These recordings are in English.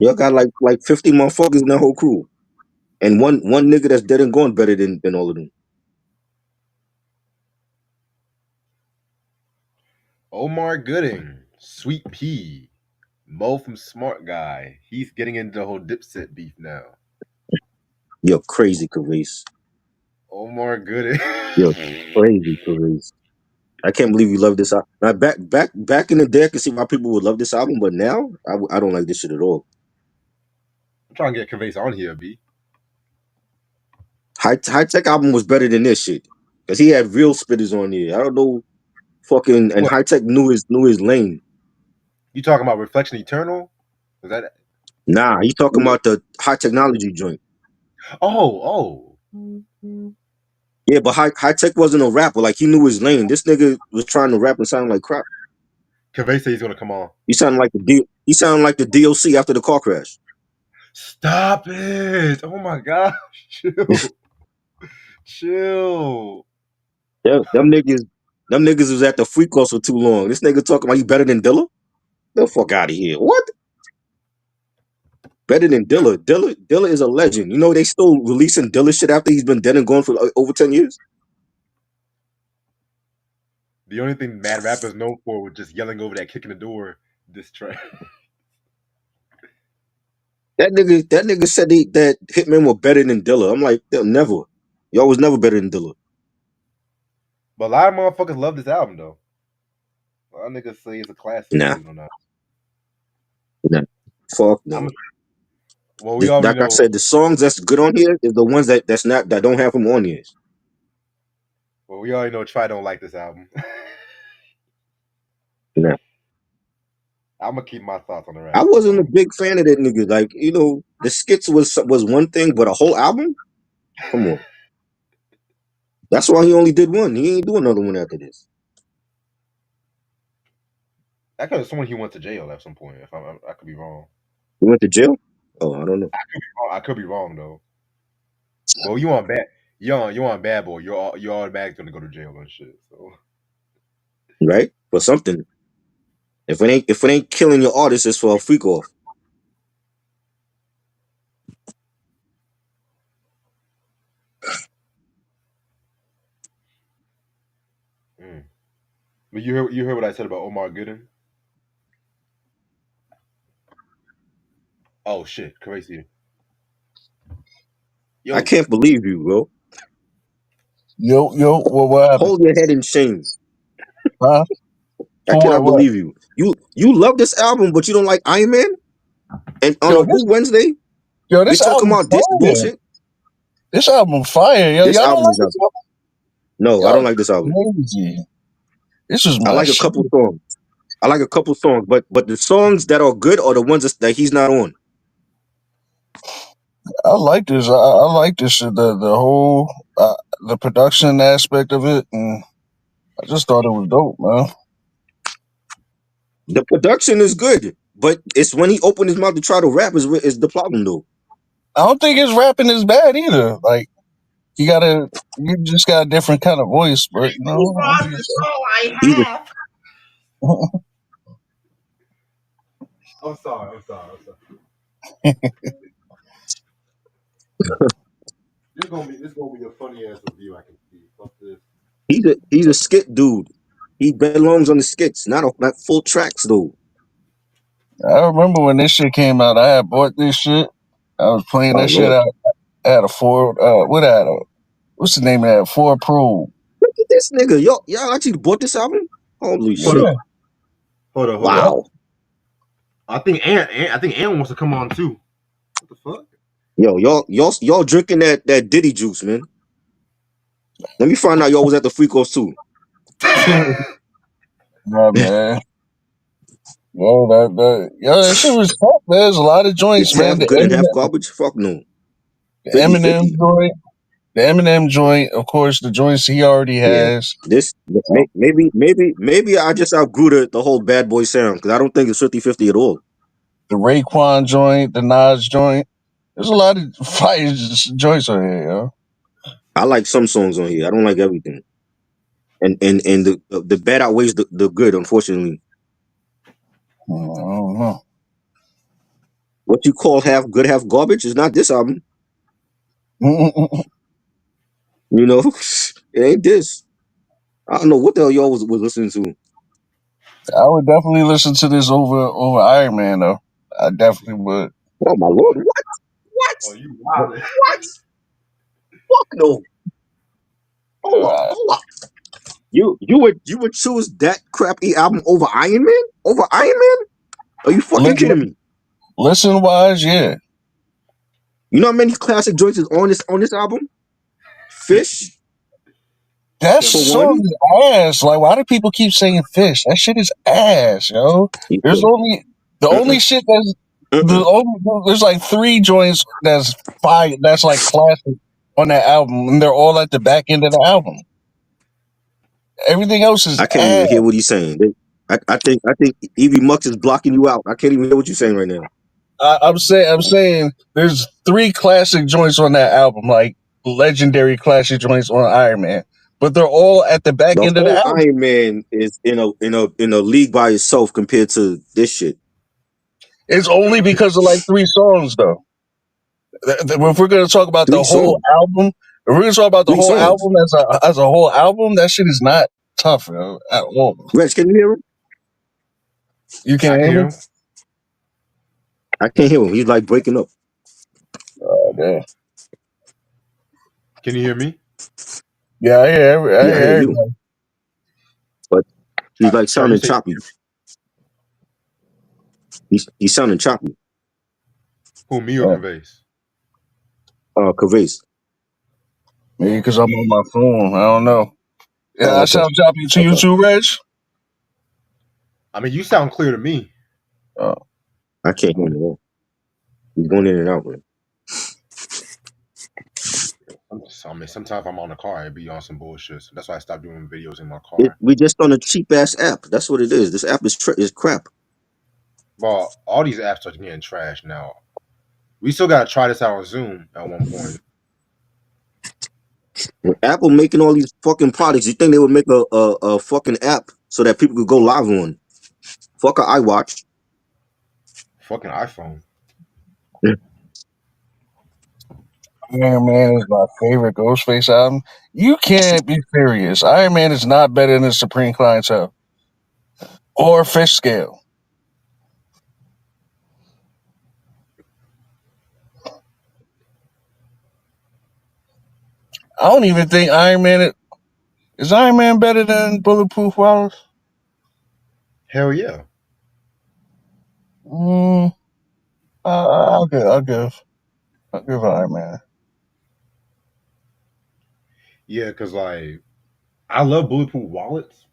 Y'all got like 50 motherfuckers in that whole crew, and one nigga that's dead and gone better than all of them. Omar Gooding, Sweet Pea, Mo from Smart Guy. He's getting into the whole Dipset beef now. You're crazy, Carice. Omar Gooding. You're crazy, Carice. I can't believe you love this album. Now, back in the day, I could see why people would love this album, but now I don't like this shit at all. I'm trying to get Conveyance on here, B. High Tech album was better than this shit because he had real spitters on here. I don't know, fucking, and What? High Tech knew his lane. You talking about Reflection Eternal? Is that? Nah, he talking about the high technology joint. Oh. Yeah, but High Tech wasn't a rapper. Like he knew his lane. This nigga was trying to rap and sound like crap. Convey said he's gonna come on. He sounded like he sounded like the DOC after the car crash. Stop it! Oh my gosh, chill, chill. Yeah, them niggas was at the free course for too long. This nigga talking about you better than Dilla? The fuck out of here. What? Better than Dilla. Dilla is a legend. You know they still releasing Dilla shit after he's been dead and gone for over 10 years? The only thing Mad Rapper's known for was just yelling over that kick in the door diss track. That nigga said that Hitman were better than Dilla. I'm like, they'll never. Y'all was never better than Dilla. But a lot of motherfuckers love this album though. A lot of niggas say it's a classic. Nah. Believe it or not. Nah. Fuck no. Well, we already Like know. I said, the songs that's good on here is the ones that don't have them on here. Well, we already know Try don't like this album. Nah. I'm gonna keep my thoughts on the rap. I wasn't a big fan of that nigga. Like, you know, the skits was one thing, but a whole album? Come on. That's why he only did one. He ain't do another one after this. I could have sworn he went to jail at some point. If I could be wrong. He went to jail? Oh, I don't know. I could be wrong though. Well, you on bad boy. You're automatically gonna go to jail and shit. So Right? For something. If it ain't killing your artist, it's for a freak off. But you heard what I said about Omar Gooding? Oh shit, crazy. Yo, I can't believe you, bro. Yo, what happened? Hold your head in shame. Huh? I For cannot what? believe you. You love this album, but you don't like Iron Man? And on Yo, a Who Wednesday, yo, you're this talking album about this fire. bullshit? This album fire. Yo, This y'all don't album like is this out. album? No, I Y'all don't like this album. crazy. This is I my like a shit. couple songs. I like a couple songs, but the songs that are good are the ones that he's not on. I like this. I like this. The whole the production aspect of it, and I just thought it was dope, man. The production is good, but it's when he opened his mouth to try to rap is the problem though. I don't think his rapping is bad either. Like you just got a different kind of voice, but you know, I don't think He's a, I'm sorry. This gonna be a funny ass review. I can see. Fuck this. he's a skit dude. He belongs on the skits, not full tracks though. I remember when this shit came out. I had bought this shit. I was playing Oh that shit Lord. out. I had a four. What's the name of that? Four Pro. Look at this nigga. Y'all actually bought this album? Holy Hold shit. Yeah, on. Hold on. yeah. Wow. I think Ant wants to come on too. What the fuck? Yo, y'all drinking that Diddy juice, man. Let me find out y'all was at the free course too. Yeah, man. That shit was tough. There's a lot of joints, It's man. half good and half garbage. Fuck no. The 50 Eminem 50. joint, the Eminem joint. Of course, the joints he already Yeah. has. This maybe I just outgrew the whole bad boy sound because I don't think it's 50-50 at all. The Raekwon joint, the Nas joint. There's a lot of fire joints on here, yo. I like some songs on here. I don't like everything. And the bad outweighs the good, unfortunately. I don't know. what you call half good, half garbage is not this album. You know, it ain't this. I don't know what the hell y'all was listening to. I would definitely listen to this over Iron Man though. I definitely would. Oh my lord, what? What? Oh, you wild. What? Fuck no. Hold up, Uh, hold up. You would choose that crappy album over Iron Man? Over Iron Man? Are you fucking kidding me? listen wise, yeah. You know how many classic joints is on this album? Fish. That For song one. is ass. Like, why do people keep saying Fish? That shit is ass, yo. There's only the only shit that's there's like 3 joints that's fire. That's like classic on that album, and they're all at the back end of the album. Everything else is I can't ass. even hear what he's saying. I think Evie Mux is blocking you out. I can't even hear what you're saying right now. I'm saying there's 3 classic joints on that album, like legendary classic joints on Iron Man, but they're all at the back The end of the whole album. Iron Man is in a league by itself compared to this shit. It's only because of like 3 songs, though. If we're gonna talk about 3 the whole songs. album, if we're gonna talk about the 3 whole songs. album as a whole album, that shit is not tough, yo, at all. Reg, can you hear him? You I can't can hear hear me? him. I can't hear him. He's like breaking up. Oh, damn. Can you hear me? Yeah, I hear. Yeah, I hear you. But he's like Try, you sounding say choppy. He's sounding choppy. who, me or Gervais? Kavase. Maybe because I'm on my phone. I don't know. Yeah, Oh, I okay. sound choppy to you too, Reg? I mean, you sound clear to me. Oh. I can't hear him at all. He's going in and out, man. I mean, sometimes I'm on the car, I'd be on some bullshit. So that's why I stopped doing videos in my car. We just on a cheap ass app. That's what it is. This app is crap. Well, all these apps are getting trash now. We still gotta try this out on Zoom at one point. When Apple making all these fucking products, you think they would make a fucking app so that people could go live on? Fuck a iWatch. Fucking iPhone. Iron Man is my favorite Ghostface album. You can't be serious. Iron Man is not better than Supreme Clientele or Fish Scale. I don't even think Iron Man is Iron Man better than Bulletproof Wallace? Hell yeah. I'll give Iron Man. Yeah, because like I love Bulletproof Wallets,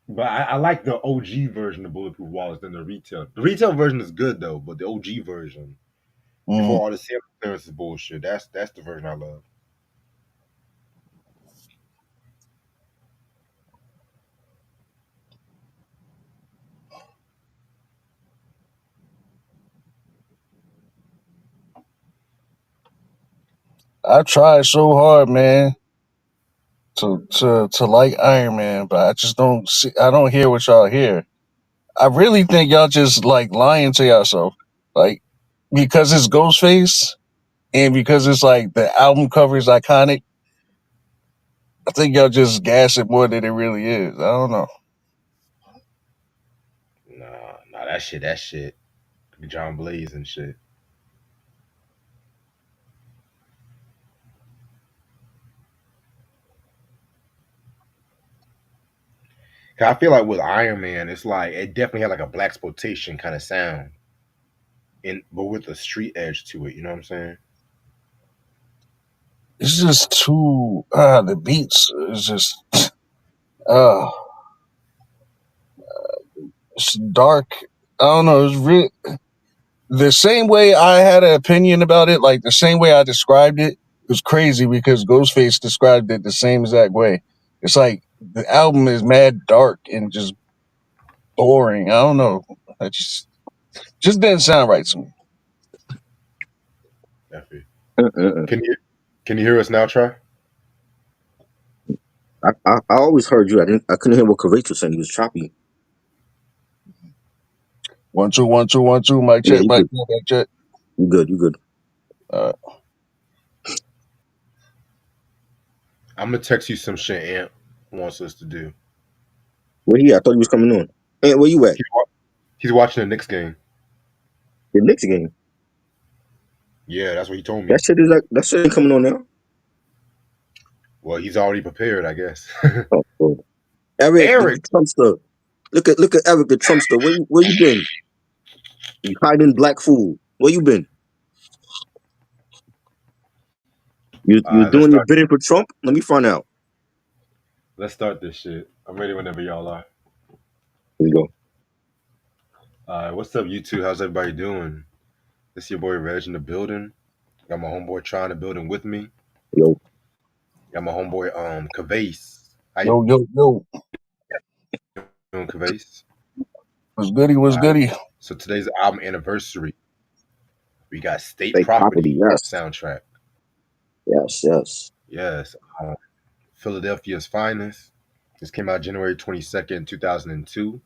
but I like the OG version of Bulletproof Wallets than the retail. The retail version is good though, but the OG version before all the sample clearance is bullshit. That's the version I love. I tried so hard, man, to like Iron Man, but I just don't see. I don't hear what y'all hear. I really think y'all just like lying to yourself, like because it's Ghostface and because it's like the album cover is iconic. I think y'all just gas it more than it really is. I don't know. Nah, that shit. John Blaze and shit. I feel like with Iron Man, it's like it definitely had like a blaxploitation kind of sound, but with a street edge to it. You know what I'm saying? It's just too. The beats is just. Uh, it's dark. I don't know. It's real. The same way I had an opinion about it, like the same way I described it, was crazy because Ghostface described it the same exact way. It's like the album is mad dark and just boring. I don't know. I just didn't sound right to me. Can you hear us now, Try? I always heard you. I couldn't hear what Kavase was saying. He was choppy. 1 2 1 2 1 2. Mic Yeah, check. Mic check. Mic check. You good? You good? Uh, I'm gonna text you some shit Ant wants us to do. Where he at? I thought he was coming on. Hey, where you at? He's watching the Knicks game. The Knicks game. Yeah, that's what he told That me. shit is like that shit ain't coming on now. Well, he's already prepared, I guess. Oh, bro. Eric, the Eric, Trumpster. Look at Eric the Trumpster. Where you been? You hiding black fool. Where you been? You let's doing your start. bidding for Trump? Let me find out. Let's start this shit. I'm ready whenever y'all are. Here we go. What's up, YouTube? How's everybody doing? This your boy Reg in the building. Got my homeboy trying to building with me. Yo, Got my homeboy Kavase. How you yo. doing, Kavase? Was goody? Was All right. goody? So today's the album anniversary. We got State fake property. Property Yes, soundtrack. yes. Yes. Philadelphia's Finest. This came out January 22nd, 2002.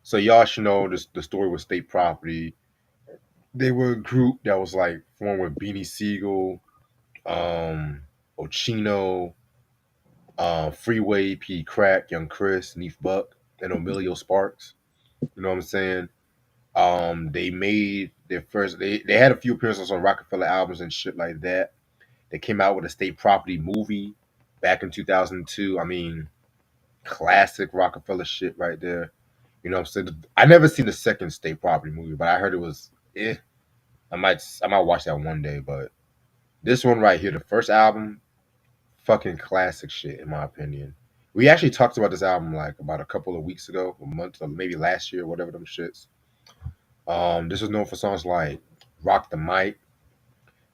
So y'all should know this, the story with State Property. They were a group that was like formed with Beanie Siegel, Ochino, Freeway, P. Crack, Young Chris, Neef Buck, and Emilio Sparks. You know what I'm saying? They made their first. They had a few appearances on Rockefeller albums and shit like that. They came out with a State Property movie back in 2002. I mean, classic Rockefeller shit right there. You know what I'm saying? I never seen the second State Property movie, but I heard it was I might watch that one day, but this one right here, the first album, fucking classic shit in my opinion. We actually talked about this album like about a couple of weeks ago, a month or maybe last year, whatever them shits. This was known for songs like Rock the Mic,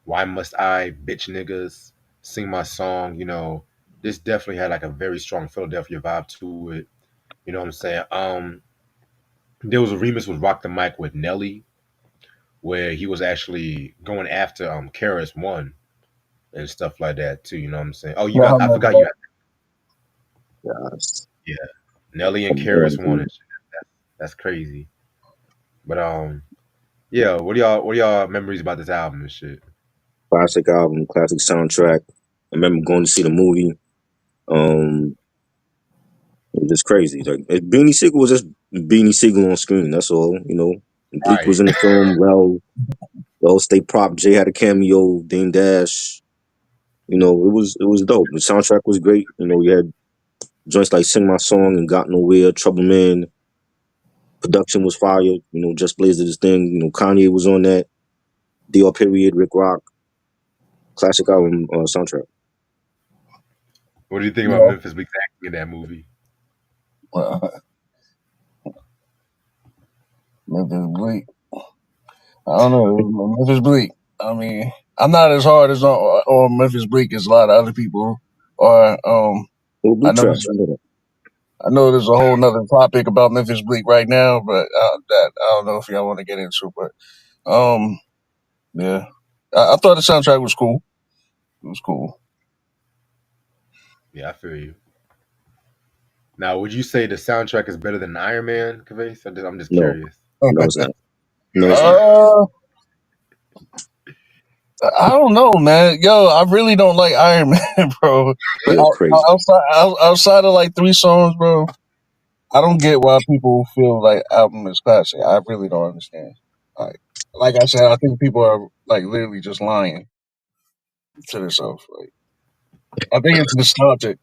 Why Must I, Bitch Niggas, Sing My Song, you know. This definitely had like a very strong Philadelphia vibe to it. You know what I'm saying? There was a remix with Rock the Mic with Nelly, where he was actually going after Karis One and stuff like that too. You know what I'm saying? Oh, you Yeah, I got? I remember forgot you. that. Yes. Yeah, Nelly and Come Karis on, One dude. and shit. That's crazy. But yeah. What are y'all memories about this album and shit? Classic album, classic soundtrack. I remember going to see the movie. Um, it was just crazy. Like Beanie Siegel was just Beanie Siegel on screen. That's all. You know, Bleak was Right. in the film. Well, State Prop. Jay had a cameo. Dame Dash. You know, it was dope. The soundtrack was great. You know, we had joints like Sing My Song and Got Nowhere, Trouble Man. Production was fire. You know, Just Blaze did his thing. You know, Kanye was on that. DR Period, Rick Rock. Classic album soundtrack. What do you think about Yeah. Memphis Bleak acting in that movie? Uh, Memphis Bleak. I don't know. Memphis Bleak. I mean, I'm not as hard as on Memphis Bleak as a lot of other people are. Well, I Bleak know. trash. I know that. I know there's a whole nother topic about Memphis Bleak right now, but that I don't know if y'all want to get into. But yeah, I thought the soundtrack was cool. It was cool. Yeah, I feel you. Now, would you say the soundtrack is better than Iron Man, Kavase? I'm just No, curious. no, it's not. No, it's not. uh, I don't know, man. Yo, I really don't like Iron Man, bro. But You're crazy. outside of like 3 songs, bro, I don't get why people feel like album is classic. I really don't understand. Like I said, I think people are like literally just lying to themselves. Like, I think it's nostalgic.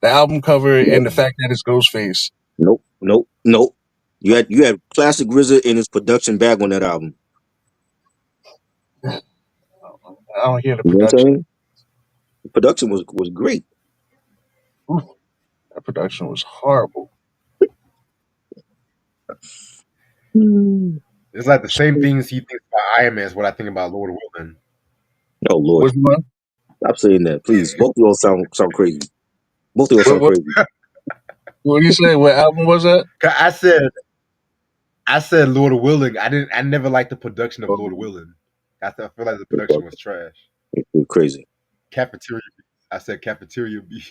The album cover and Nope, the fact that it's Ghostface. nope. You had Classic RZA in his production bag on that album. I don't hear the You know what I'm production. saying? The production was great. Oof, that production was horrible. Hmm. It's like the same things he thinks about Iron Man is what I think about Lord Willing. Oh Lord, Which one? stop saying that, please. Both of y'all sound crazy. Both of y'all What, sound what, crazy. what do you say? What album was that? 'Cause I said Lord Willing. I never liked the production of Lord Willing. I feel like the production was trash. You're crazy. Cafeteria. I said cafeteria B.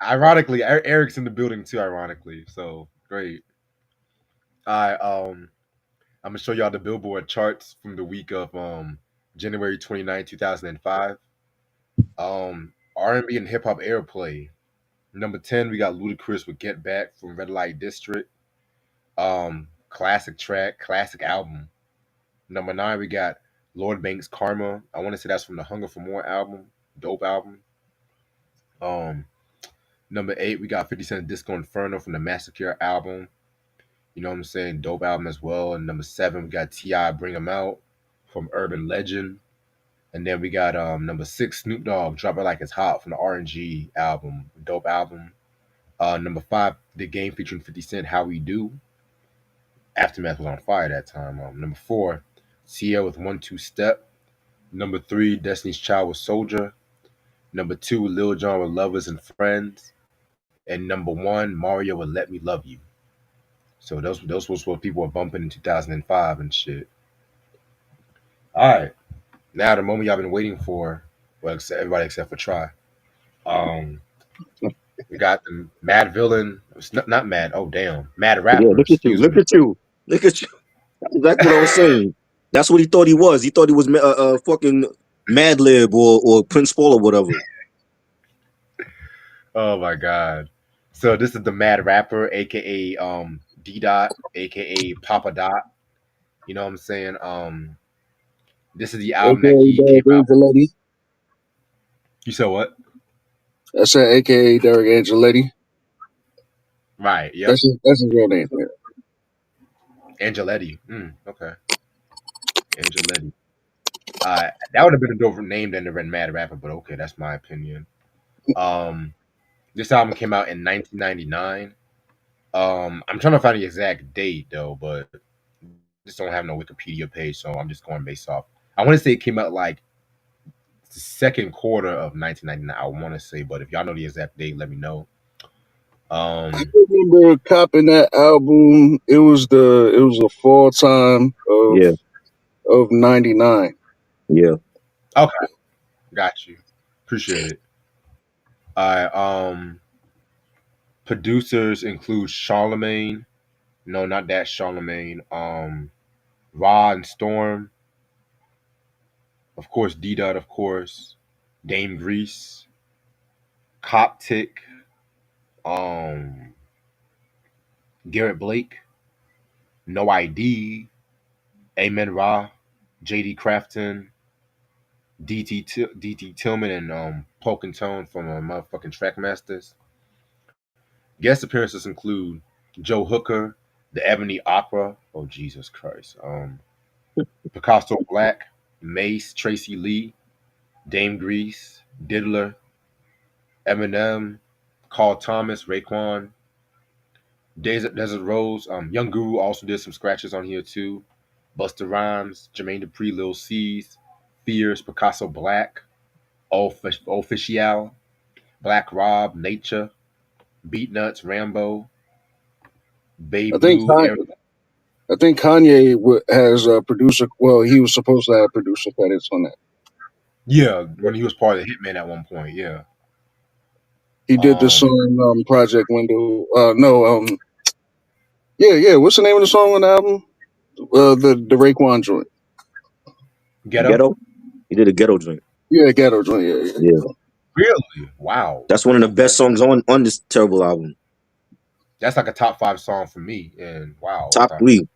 Ironically, Eric's in the building too. Ironically, so great. I I'm gonna show y'all the Billboard charts from the week of January 29, 2005. R&B and hip hop airplay. Number 10, we got Ludacris with Get Back from Red Light District. Classic track, classic album. Number 9, we got Lord Banks Karma. I want to say that's from the Hunger for More album. Dope album. Um, Number 8, we got 50 Cent Disco Inferno from the Massacre album. You know what I'm saying? Dope album as well. And number 7, we got T.I. Bring 'Em Out from Urban Legend. And then we got number 6, Snoop Dogg Drop It Like It's Hot from the RNG album. Dope album. Number 5, The Game featuring 50 Cent, How We Do. Aftermath was on fire that time. Number 4, Sia with 1-2 Step. Number 3, Destiny's Child with Soldier. Number 2, Lil Jon with Lovers and Friends. And number 1, Mario with Let Me Love You. So those was what people were bumping in 2005 and shit. All right, now the moment y'all been waiting for, well, everybody except for Try. We got the Mad Villain. It's not Mad. Oh damn, Mad Yeah, Rapper. look at you, Excuse look me. at you, look at you. That's exactly what I was saying. That's what he thought he was. He thought he was fucking Mad Lib or Prince Paul or whatever. Oh my god. So this is the Mad Rapper, aka D Dot, aka Papa Dot. You know what I'm saying? This is the album that AKA he came Derek out. Angeletti. You said what? I said AKA Derek Angeletti. Right. Yep. That's his real name. Man. Angeletti. Okay. Angeletti. That would have been a doper name than the Red Mad Rapper, but okay, that's my opinion. Um, this album came out in 1999. I'm trying to find the exact date though, but just don't have no Wikipedia page, so I'm just going based off. I want to say it came out like the second quarter of 1999. I want to say, but if y'all know the exact date, let me know. I remember copping that album. It was a fall time Yeah, of '99. yeah. Okay, got you. Appreciate it. All right. Producers include Charlemagne. No, not that Charlemagne. Raw and Storm. Of course, D Dot, of course. Dame Grease. Coptic. Um, Garrett Blake. No ID. Amen Ra. JD Crafton. DT Tillman and Polk and Tone from motherfucking Trackmasters. Guest appearances include Joe Hooker, the Ebony Opera. Oh Jesus Christ. Picasso Black, Mace, Tracy Lee, Dame Grease, Diddler, Eminem, Carl Thomas, Raekwon, Desert Rose. Young Guru also did some scratches on here too. Busta Rhymes, Jermaine Dupri, Lil C's, Fierce, Picasso Black, Official, Black Rob, Nature, Beatnuts, Rambo, Bay I think Blue, Kanye has a producer. Well, he was supposed to have producer credits on that. yeah, when he was part of the Hitman at one point, yeah. He did the song Project Window. Yeah. What's the name of the song on the album? The Raekwon joint. Ghetto? He did a ghetto joint. Yeah, Ghetto joint. Yeah. Yeah, Really? Wow. that's one of the Okay. best songs on this terrible album. That's like a top 5 song for me. And wow. Top Okay. three.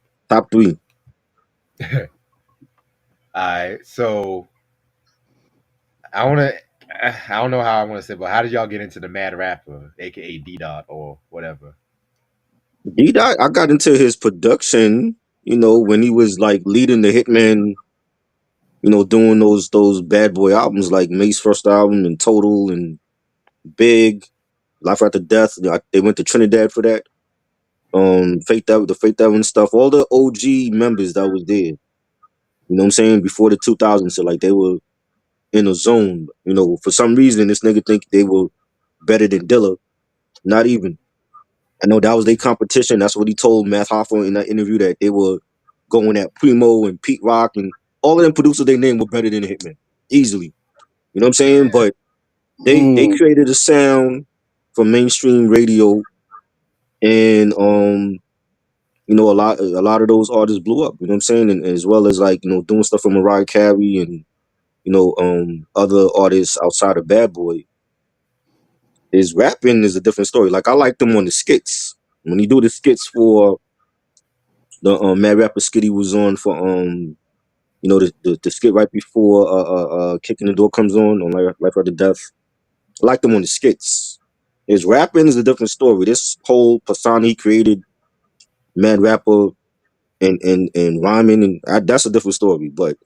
All right. So I don't know how I want to say, but how did y'all get into the Mad Rapper, aka D Dot or whatever? I got into his production, when he was like leading the Hitman, doing those bad boy albums like Mace's first album and Total and Big, Life After Death. They went to Trinidad for that. The Faith Evans stuff. All the OG members that was there. You know what I'm saying? Before the 2000s, so like they were in a zone. For some reason, this nigga think they were better than Dilla. Not even. I know that was their competition. That's what he told Math Hoffa in that interview, that they were going at Primo and Pete Rock and all of them producers they named were better than Hitman. Easily. You know what I'm saying? But they created a sound for mainstream radio, and a lot of those artists blew up. You know what I'm saying? And as well as like doing stuff for Mariah Carey and other artists outside of Bad Boy. His rapping is a different story. Like I liked him on the skits when he do the skits for the Mad Rapper skit he was on for the skit right before Kicking the Door comes on Life After Death. I liked him on the skits. His rapping is a different story. This whole persona he created, Mad Rapper and rhyming, and that's a different story. But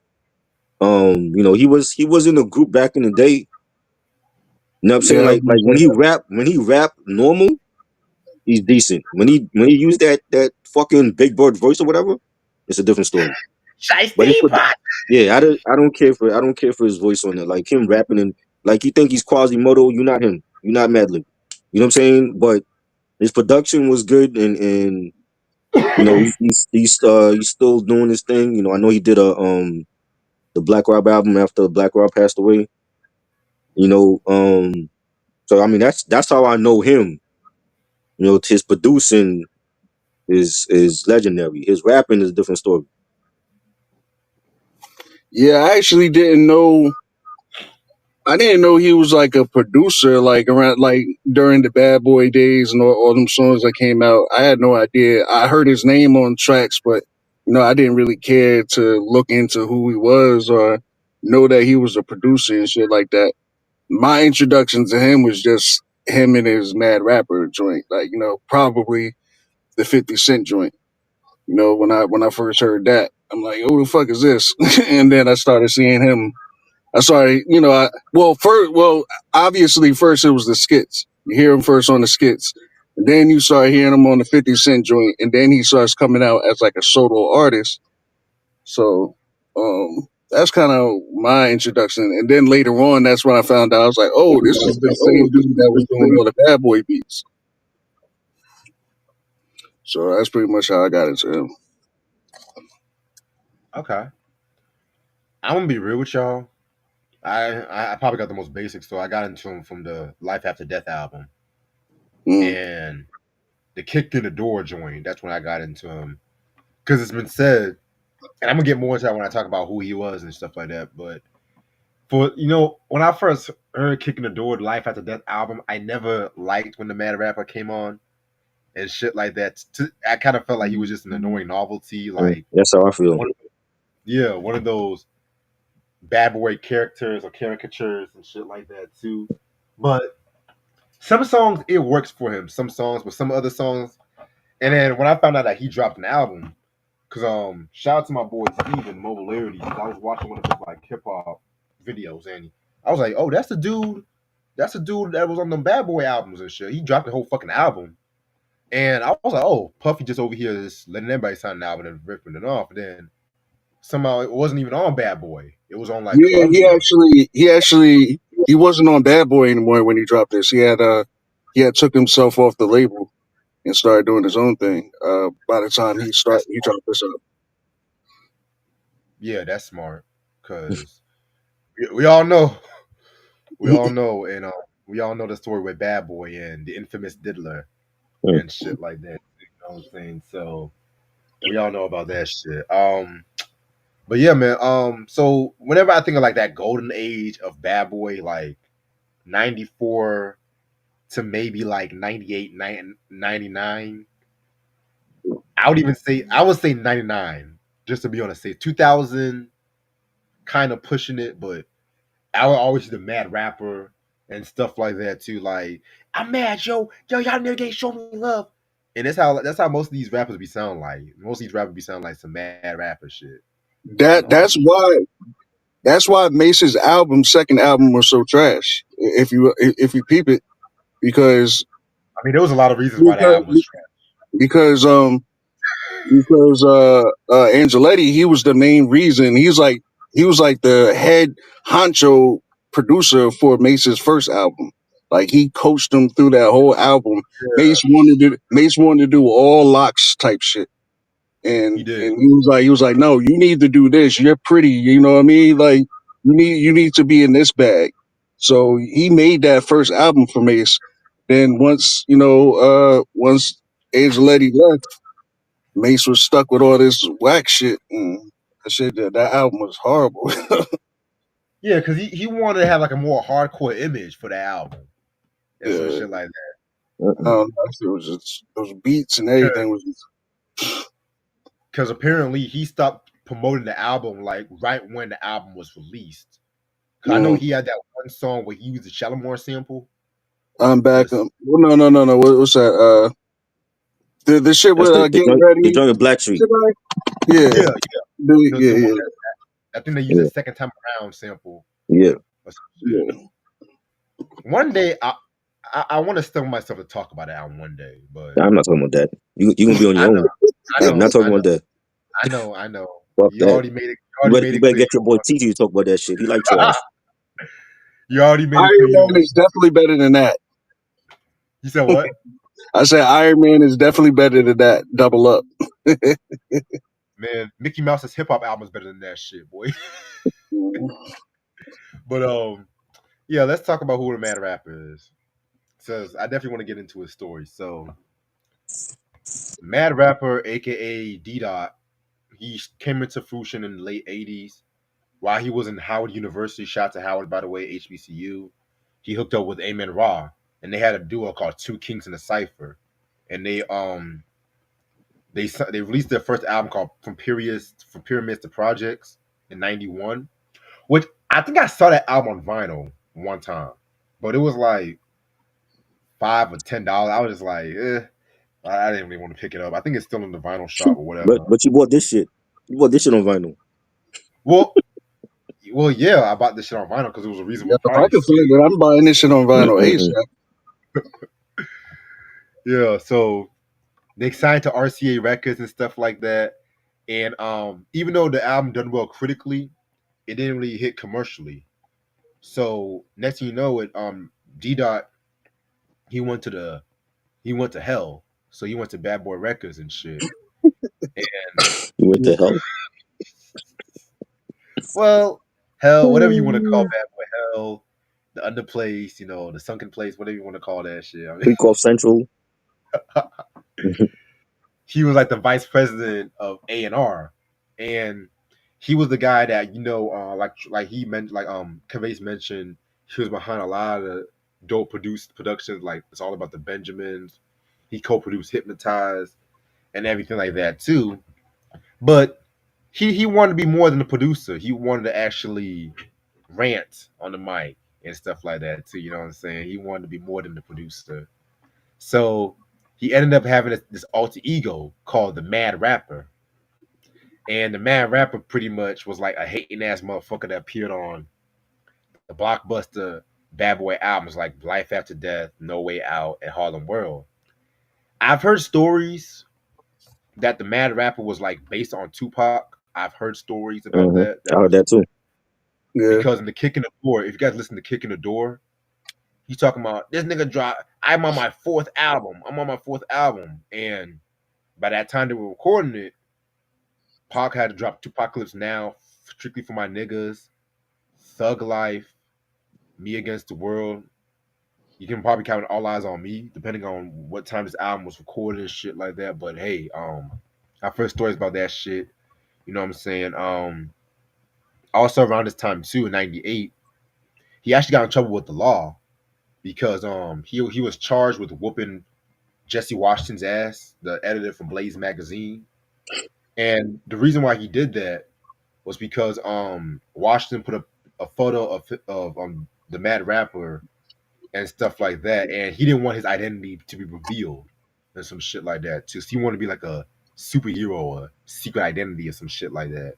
he was in a group back in the day. You know what I'm saying? Yeah, I was Like gonna when say he rap normal, he's decent. When he used that fucking Big Bird voice or whatever, it's a different story. But it's Shiesty what, pot. yeah, I don't care for his voice on it. Like him rapping and like you think he's Quasimodo, you're not him. You're not Madlib. You know what I'm saying? But his production was good, and he's still doing his thing. I know he did the Black Rob album after Black Rob passed away. You know, so I mean that's how I know him. His producing is legendary. His rapping is a different story. yeah, I actually didn't know. I didn't know he was like a producer, like around like during the Bad Boy days and all them songs that came out. I had no idea. I heard his name on tracks, but I didn't really care to look into who he was or know that he was a producer and shit like that. My introduction to him was just him and his Mad Rapper joint, like probably the 50 Cent joint. When I first heard that, I'm like, who the fuck is this? And then I started seeing him. I started, obviously first it was the skits. You hear him first on the skits, and then you start hearing him on the 50 Cent joint, and then he starts coming out as like a solo artist. So, that's kind of my introduction. And then later on, that's when I found out I was like, oh, this is the same dude that was doing all the Bad Boy beats. So that's pretty much how I got into him. Okay. I'm gonna be real with y'all. I probably got the most basic, so I got into him from the Life After Death album Mm. and the Kicked in the Door joint. That's when I got into him because it's been said, and I'm gonna get more into that when I talk about who he was and stuff like that. But when I first heard Kicking the Door, the Life After Death album, I never liked when the Mad Rapper came on and shit like that. I kind of felt like he was just an annoying novelty, like That's how I feel. one of, yeah, one of those bad boy characters or caricatures and shit like that too. But some songs it works for him, some songs, but some other songs. And then when I found out that he dropped an album, because shout out to my boy Steven Mobilarity, because I was watching one of his like hip hop videos and I was like, oh, that's the dude that was on them Bad Boy albums and shit. He dropped the whole fucking album. And I was like, oh, Puffy just over here just letting everybody sign an album and ripping it off. And then somehow it wasn't even on Bad Boy. It was on like Yeah, other stuff. he wasn't on Bad Boy anymore when he dropped this. He had took himself off the label and started doing his own thing. By the time That's he smart. dropped this up. Yeah, that's smart. Cause we all know, and we all know the story with Bad Boy and the infamous Diddler Mm. and shit like that. You know what I'm saying? So we all know about that shit. But yeah, man. So whenever I think of like that golden age of Bad Boy, like '94 to maybe like 98, 99, I would say 99 just to be on the safe. 2000 kind of pushing it, but I would always the mad rapper and stuff like that too. Like I'm mad, y'all niggas ain't show me love. And that's how most of these rappers be sound like. Most of these rappers be sound like some mad rapper shit. And That that's why Mace's second album was so trash. If you peep it, because I mean, there was a lot of reasons why the because album was trash. because Angeletti, he was the main reason. He was like the head honcho producer for Mace's first album. Like he coached him through that whole album. Yeah, Mace wanted to do all locks type shit. he And did. he was like, no, you need to do this. You're pretty, you know what I mean? Like you need to be in this bag. So he made that first album for Mace. Then once Angeletti left, Mace was stuck with all this whack shit. And that album was horrible. Yeah, because he wanted to have like a more hardcore image for the album and some Yeah, shit like that. that shit was just those beats and everything was just, Because apparently he stopped promoting the album like right when the album was released. Because I know mm, he had that one song where he used the Shalimar sample. I'm back. This, Well, no. What's that? The shit That's with the getting the ready. joint with Blackstreet. Yeah, yeah, the one yeah, that I think they used a Yeah, second time around sample yeah. or some shit. yeah. One day I want to stump myself to talk about it on one day, but I'm not talking about that. You gonna be on I your know, own. I'm not talking about that. I know. Fuck You that. already made it. You You already better made you it better clear. get your boy TT to talk about that shit. He like trash. You already made it Iron clear you don't Man want. is definitely better than that. You said what? I said Iron Man is definitely better than that. Double up. Man, Mickey Mouse's hip hop album is better than that shit, boy. But yeah, let's talk about who the Mad Rapper is. Says I definitely want to get into his story. So, Mad Rapper, aka D Dot, he came into fruition in the late '80s while he was in Howard University. Shout out to Howard, by the way, HBCU. He hooked up with Amen Ra, and they had a duo called Two Kings in a Cipher, and they released their first album called From Pyramids to Projects in '91, which I think I saw that album on vinyl one time, but it was like $5 or $10. I was just like, I didn't really want to pick it up. I think it's still in the vinyl shop or whatever. But you bought this shit. You bought this shit on vinyl. Well, yeah, I bought this shit on vinyl because it was a reasonable Yeah, if I can price. find it, I'm buying this shit on vinyl Mm-mm-mm. ASAP. Yeah, so they signed to RCA Records and stuff like that. And even though the album done well critically, it didn't really hit commercially. So next thing you know, it D Dot he went to hell. So he went to Bad Boy Records and shit. And You went to hell. well, hell, whatever you want to call Bad Boy Hell, the underplace, the sunken place, whatever you want to call that shit. I mean, Freak off Central. he was like the vice president of A&R, and he was the guy that like he meant like Cavase mentioned, he was behind a lot of dope produced productions, like It's All About the Benjamins. He co-produced Hypnotized and everything like that too. But he wanted to be more than a producer. He wanted to actually rant on the mic and stuff like that too. You know what I'm saying? He wanted to be more than the producer. So he ended up having this alter ego called the Mad Rapper. And the Mad Rapper pretty much was like a hating ass motherfucker that appeared on the blockbuster Bad Boy albums like Life After Death, No Way Out, and Harlem World. I've heard stories that the Mad Rapper was like based on Tupac. I've heard stories about Mm-hmm. that. I That heard was that too. Yeah. because in the Kick in the Door, if you guys listen to Kick in the Door, he's talking about this nigga drop. I'm on my fourth album. And by that time they were recording it, Pac had to drop Tupacalypse Now, Strictly for My Niggas, Thug Life, Me Against the World. You can probably count All Eyes on Me, depending on what time this album was recorded and shit like that. But hey, our first stories about that shit. You know what I'm saying? Also around this time too, in '98, he actually got in trouble with the law because he was charged with whooping Jesse Washington's ass, the editor from Blaze magazine. And the reason why he did that was because Washington put a photo of the Mad Rapper and stuff like that, and he didn't want his identity to be revealed and some shit like that too. So he wanted to be like a superhero or secret identity or some shit like that.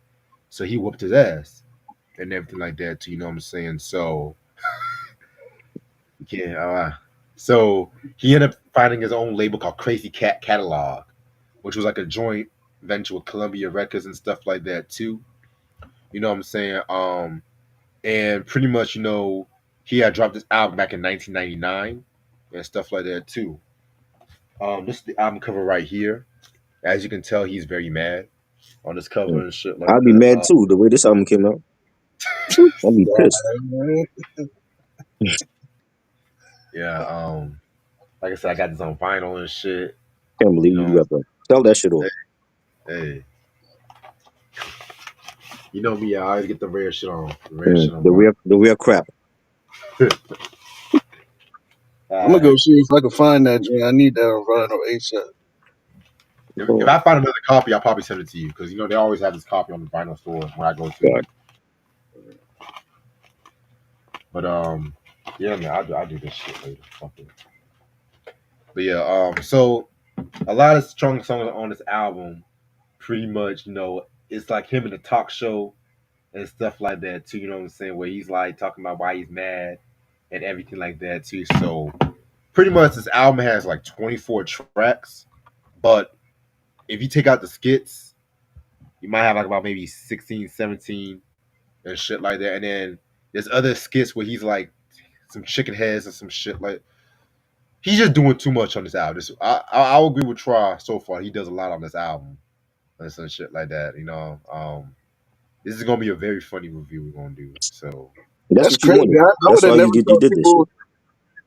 So he whooped his ass and everything like that too. You know what I'm saying? So yeah, so he ended up finding his own label called Crazy Cat Catalog, which was like a joint venture with Columbia Records and stuff like that too. You know what I'm saying? And pretty much, he had dropped this album back in 1999 and stuff like that too. This is the album cover right here. As you can tell, he's very mad on this cover and shit like I'd be that. mad too the way this album came out. I'd be pissed. Yeah. Like I said, I got this on vinyl and shit. Can't believe You you know, got that. Tell that shit off. Hey, you know me. I always get the rare shit on. The rare shit on The my. real crap. I'm gonna Uh, go see if I can find that joint. I need that on vinyl ASAP. if I find another copy, I'll probably send it to you because you know they always have this copy on the vinyl store when I go to. God. But yeah, man, I do this shit later. Fuck it. But yeah, so a lot of strong songs on this album, pretty much, you know, it's like him in a talk show and stuff like that too. You know what I'm saying? Where he's like talking about why he's mad and everything like that too. So pretty much this album has like 24 tracks, but if you take out the skits, you might have like about maybe 16, 17 and shit like that. And then there's other skits where he's like some chicken heads and some shit like he's just doing too much on this album. I'll agree with Troy so far. He does a lot on this album and some shit like that. You know, this is gonna be a very funny review we're gonna do. So That's That's what you crazy. wanted. I would That's have why never you thought did this shit. people.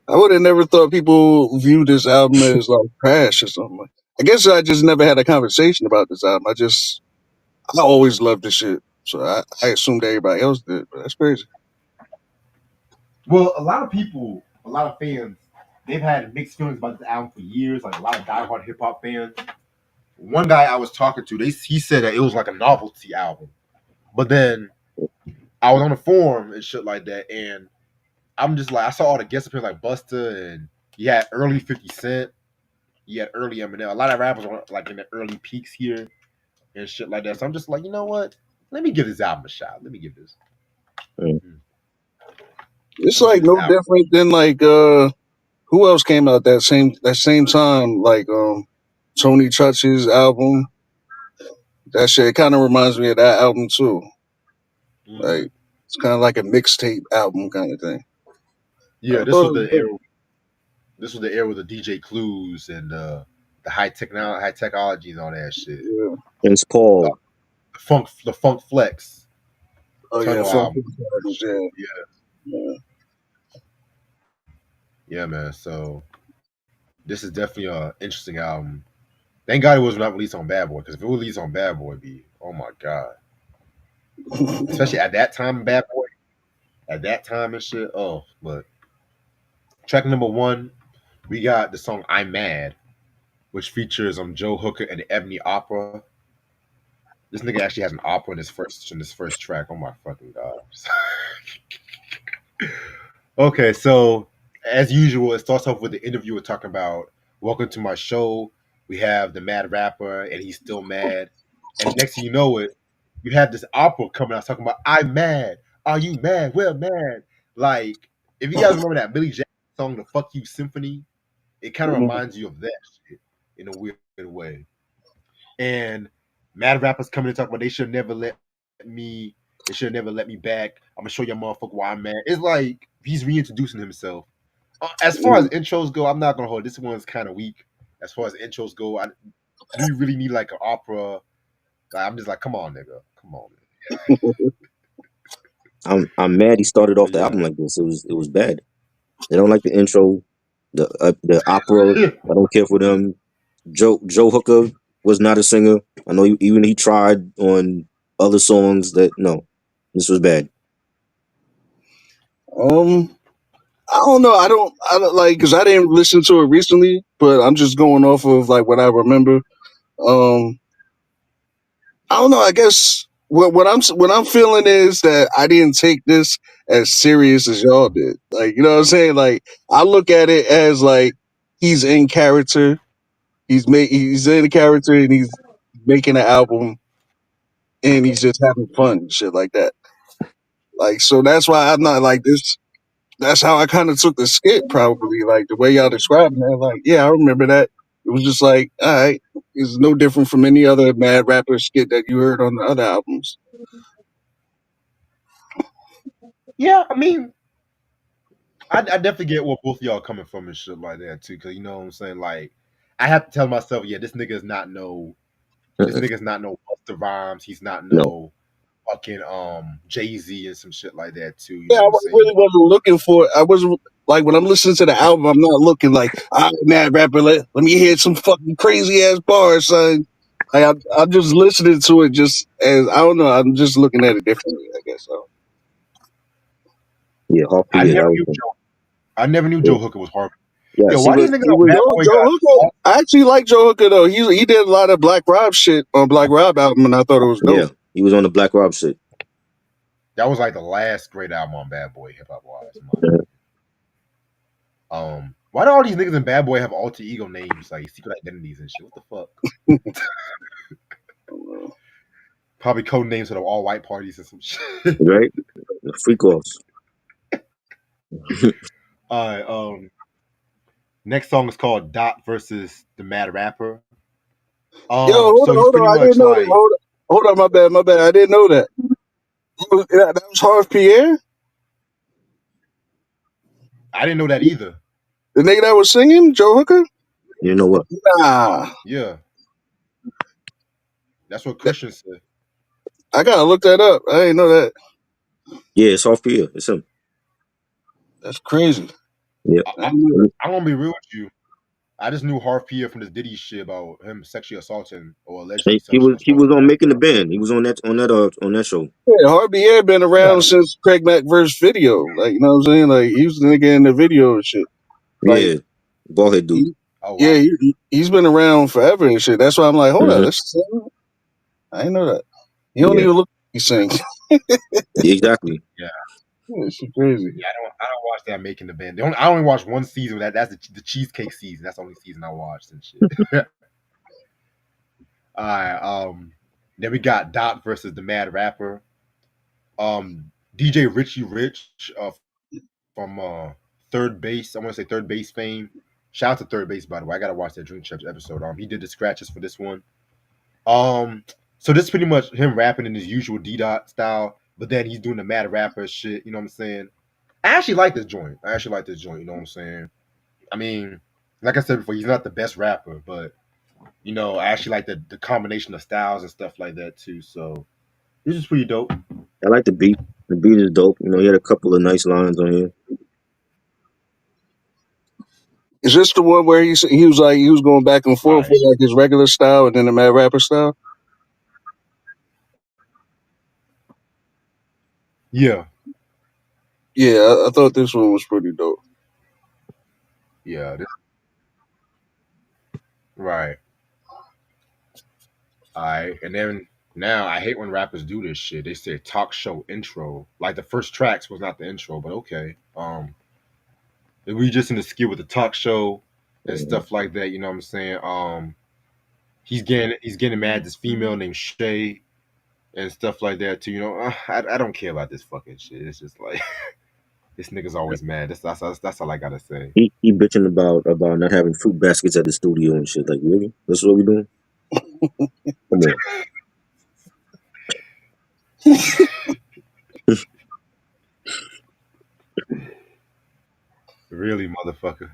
I would have never thought people view this album as like trash or something. I guess I just never had a conversation about this album. I always loved this shit, so I assumed everybody else did. But that's crazy. well, a lot of people, a lot of fans, they've had mixed feelings about this album for years. Like a lot of diehard hip hop fans. One guy I was talking to, he said that it was like a novelty album. But then I was on the forum and shit like that, and I'm just like, I saw all the guest appearances like Busta, and you had early 50 Cent, you had early Eminem. A lot of rappers were like in the early peaks here and shit like that. So I'm just like, you know what? Let me give this album a shot. Let me give this. Mm. It's Let me like give this no album. different than like who else came out that same time like Tony Touch's album. That shit kind of reminds me of that album too. Mm-hmm. Like it's kind of like a mixtape album kind of thing. Yeah, I this thought was it was the era. This was the era with the DJ Clues and the high technology and all that shit. good. And it's Paul. The Funk Flex Oh yeah, Tunnel Funk album. Flex, yeah. Yeah, Yeah. yeah, man. So this is definitely a interesting album. Thank God it was not released on Bad Boy because if it was released on Bad Boy, it'd be oh my god. Especially at that time, Bad Boy. At that time and shit. Oh, but track number one, we got the song "I'm Mad," which features Joe Hooker and the Ebony Opera. This nigga actually has an opera in this first track. Oh my fucking god. Okay, so as usual, it starts off with the interviewer talking about welcome to my show. We have the mad rapper, and he's still mad. And next thing you know it, you have this opera coming out talking about I'm mad. Are you mad? We're mad. Like, if you guys remember that Billy Jackson song, The Fuck You Symphony, it kind of reminds you of that shit in a weird way. And mad rappers coming to talk about me they should never let me back. I'm gonna show your motherfucker why I'm mad. It's like he's reintroducing himself. As far as intros go, I'm not gonna hold this one's kind of weak. As far as intros go, we really need like an opera. Like, I'm just like, come on, nigga, come on. I'm mad he started off But the yeah, album like this. It was bad. They don't like the intro, the opera. I don't care for them. Joe Hooker was not a singer. I know even he tried on other songs that no, this was bad. Um, I don't know. I don't like because I didn't listen to it recently, but I'm just going off of like what I remember. Um, I don't know. I guess what I'm feeling is that I didn't take this as serious as y'all did. Like you know what I'm saying? Like I look at it as like he's in character. He's in the character and he's making an album and he's just having fun and shit like that. Like so that's why I'm not like this. That's how I kind of took the skit, probably like the way y'all describing it. Like, yeah, I remember that. It was just like, all right, it's no different from any other Mad Rapper skit that you heard on the other albums. yeah. I mean, I definitely get where both of y'all coming from and shit like that too. Cause you know what I'm saying. Like, I have to tell myself, yeah, this nigga is not no. This Uh-uh. nigga's not no Busta Rhymes. He's not No, no fucking Jay-Z and some shit like that too. You Yeah, know I what I'm saying? really wasn't looking for. I wasn't like when I'm listening to the album. I'm not looking like, all right, Mad Rapper. Let me hear some fucking crazy ass bars, son. I'm just listening to it just as I don't know. I'm just looking at it differently. I guess so. Yeah, Harp I Pierre, never that was knew him. Joe. I never knew Yeah. Joe Hooker was Harvey. Yo, Yes, why these niggas he on was Bad Boy Joe got Hooker. I actually like Joe Hooker though. He did a lot of Black Rob shit on Black Rob album, and I thought it was dope. yeah, he was on the Black Rob shit. that was like the last great album on Bad Boy hip hop wise, in my Yeah. opinion. Why do all these niggas in Bad Boy have alter ego names like secret identities and shit? What the fuck? Probably code names for the all white parties and some shit. Right? The freak offs. Alright, next song is called Dot versus the Mad Rapper. Yo, So he's hold pretty on. I much didn't know that. like Hold on. My bad. I didn't know that. That was Harv Pierre, I didn't know that either. the nigga that was singing Joe Hooker. You know what? Nah, Yeah, that's what Christian said. I gotta look that up. I didn't know that. Yeah, it's Harp Pierre. It's him. That's crazy. Yeah. I didn't know that. I'm gonna be real with you. I just knew Harv Pierre from this Diddy shit about him sexually assaulting or allegedly He sexually was assaulting. on Making the Band. He was on that show. Yeah, Harv Pierre been around Yeah. since Craig Mack verse video. Like, you know what I'm saying? Like, he was the nigga in the video and shit. Like, Yeah, ballhead dude. Oh wow. yeah, he's been around forever and shit. That's why I'm like, hold on, Mhm. let's. I didn't know that. He don't Yeah. even look like he sings. Exactly. Yeah. It's crazy. Yeah, I don't watch that Making the Band. I only watched one season. That's the cheesecake season. That's the only season I watched and shit. All right. Then we got Dot versus the Mad Rapper. DJ Richie Rich from Third Base. I want to say Third Base fame. Shout out to Third Base, by the way. I gotta watch that Drink Champs episode. He did the scratches for this one. So this is pretty much him rapping in his usual D Dot style, but then he's doing the Mad Rapper shit. You know what I'm saying? I actually like this joint. You know what I'm saying? I mean, like I said before, he's not the best rapper, but you know, I actually like the combination of styles and stuff like that too. So this is pretty dope. I like the beat. The beat is dope. You know, he had a couple of nice lines on here. Is this the one where he was going back and forth Right. with like his regular style and then the Mad Rapper style? Yeah. Yeah, I thought this one was pretty dope. Yeah. Right. All right. And then now I hate when rappers do this shit. They say talk show intro. Like the first tracks was not the intro, but okay. We just in the skill with the talk show and stuff like that. You know what I'm saying? He's getting mad at this female named Shay and stuff like that too. You know, I don't care about this fucking shit. It's just like this nigga's always mad. That's all I gotta say. He bitching about not having fruit baskets at the studio and shit. Like, really? That's what we doing? Come on. Really, motherfucker.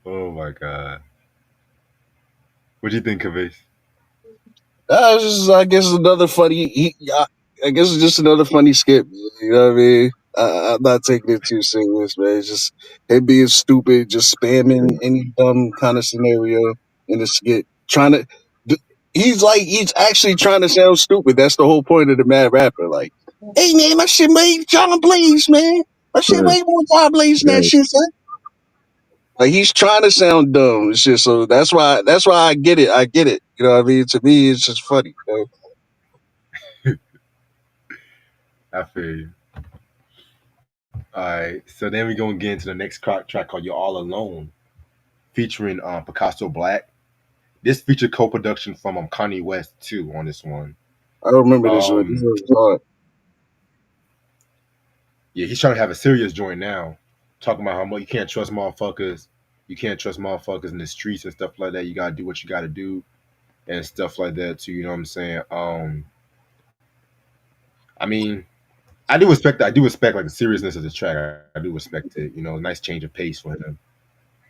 Oh my god. What do you think, Kavis? I guess another funny. I guess it's just another funny skit. You know what I mean? I'm not taking it too serious, man. It's just him being stupid, just spamming any dumb kind of scenario in the skit. He's actually trying to sound stupid. That's the whole point of the Mad Rapper. Like, hey man, my shit made John Blaze, man. My shit Right. way more John Blaze than that Right. shit, son. Like he's trying to sound dumb. It's just so that's why I get it. I get it. You know what I mean? To me, it's just funny. You know? I feel you. Alright, so then we're gonna get into the next track called You're All Alone, featuring Picasso Black. This featured co-production from Kanye West too on this one. I don't remember this one. This was hard. Yeah, he's trying to have a serious joint now, talking about how much you can't trust motherfuckers. You can't trust motherfuckers in the streets and stuff like that. You gotta do what you gotta do and stuff like that too. You know what I'm saying? I mean, I do respect like the seriousness of the track. I do respect it. You know, nice change of pace for him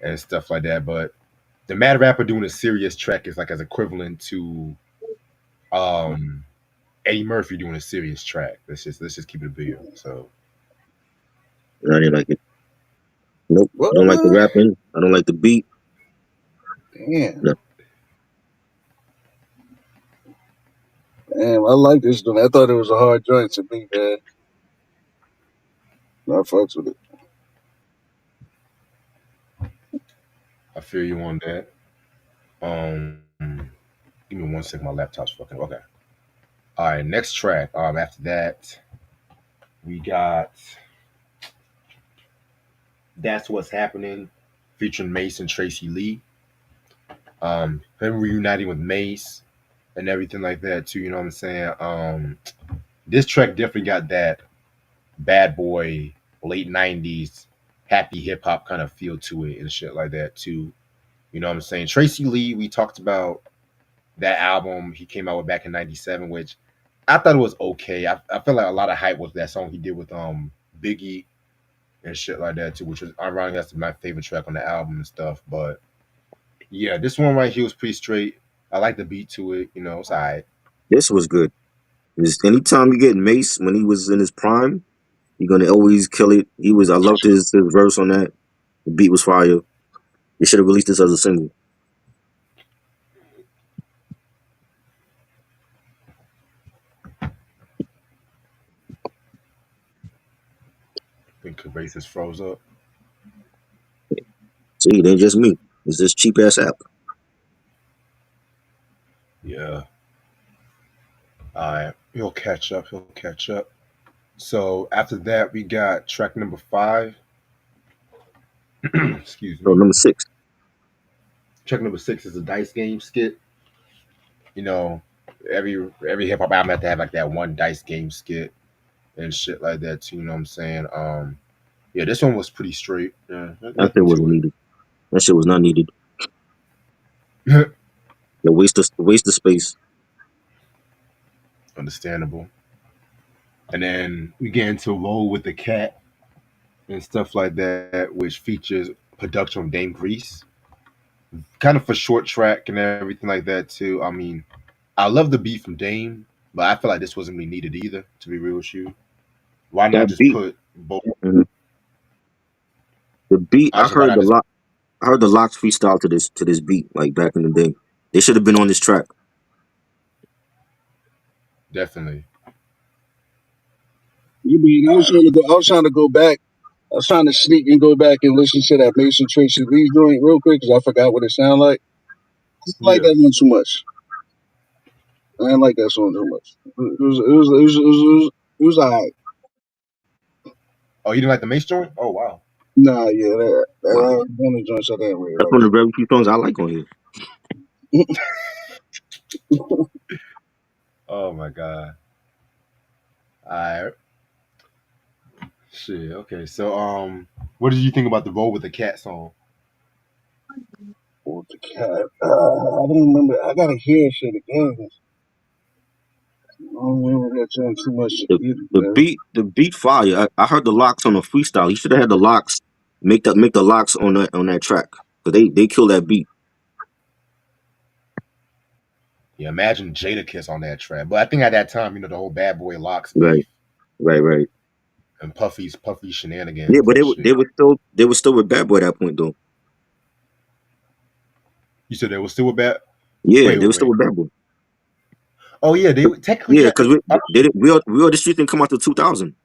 and stuff like that. But the Mad Rapper doing a serious track is like as equivalent to Eddie Murphy doing a serious track. Let's just keep it real. So I didn't like it. Nope. What? I don't like the rapping. I don't like the beat. Damn. Yeah. Damn, I like this joint. I thought it was a hard joint to beat, man. I fucks with it. I feel you on that. Um, Give me 1 second. My laptop's fucking okay. All right, next track. After that, we got "That's What's Happening," featuring Mace and Tracy Lee. Him reuniting with Mace and everything like that too. You know what I'm saying? This track definitely got that bad boy late '90s happy hip hop kind of feel to it and shit like that too. You know what I'm saying? Tracy Lee, we talked about that album he came out with back in '97, which I thought it was okay. I feel like a lot of hype was that song he did with Biggie and shit like that too, which was ironically that's my favorite track on the album and stuff. But yeah, this one right here was pretty straight. I like the beat to it. You know, it's alright. This was good. Just anytime you get Mace when he was in his prime, you're gonna always kill it. He was. I loved his verse on that. The beat was fire. They should have released this as a single. I think Cabezas froze up. See, it ain't just me. It's this cheap ass app. Yeah. Alright. He'll catch up. He'll catch up. So after that, we got track number 5. Excuse So me. number 6. Track number 6 is a dice game skit. You know, every hip hop album have to have like that one dice game skit and shit like that too. You know what I'm saying? Yeah, this one was pretty straight. Yeah, That shit nothing wasn't to needed. That shit was not needed. it. The waste of space. Understandable. And then we get into Roll with the Cat and stuff like that, which features production from Dame Grease. Kind of a short track and everything like that too. I mean, I love the beat from Dame, but I feel like this wasn't really needed either. To be real with you, why not That just beat. put both? Mhm. The beat. I said, why not just I heard the locks freestyle to this beat like back in the day. They should have been on this track. definitely? You mean I was trying to go back. I was trying to sneak and go back and listen to that Mason Tracy Lee joint real quick because I forgot what it sounded like. I didn't like Yeah. that one too much. I didn't like that song too much. It was alright. Oh, you didn't like the Mace joint? Oh wow. Nah, yeah, Wow. one of the joints I didn't really That's like. one of the very few songs I like on here. Oh my god. I shit. Okay, so what did you think about the Roll with the Cat song? With the cat. I don't remember. I gotta hear shit again. I don't remember that joint too much either, man. The beat fire. I heard the locks on the freestyle. He should have had the locks make the locks on that track. Cause they kill that beat. Yeah, imagine Jada Kiss on that track. But I think at that time, the whole Bad Boy Locks Right, beef right. and Puffy Yeah, shenanigans but and shit. they were still with Bad Boy at that point though. You said they were still with Bad. Yeah, Wait, they wait, were still wait. with Bad Boy. Oh yeah, they technically Yeah, yeah. because we are the street didn't come out to 2000.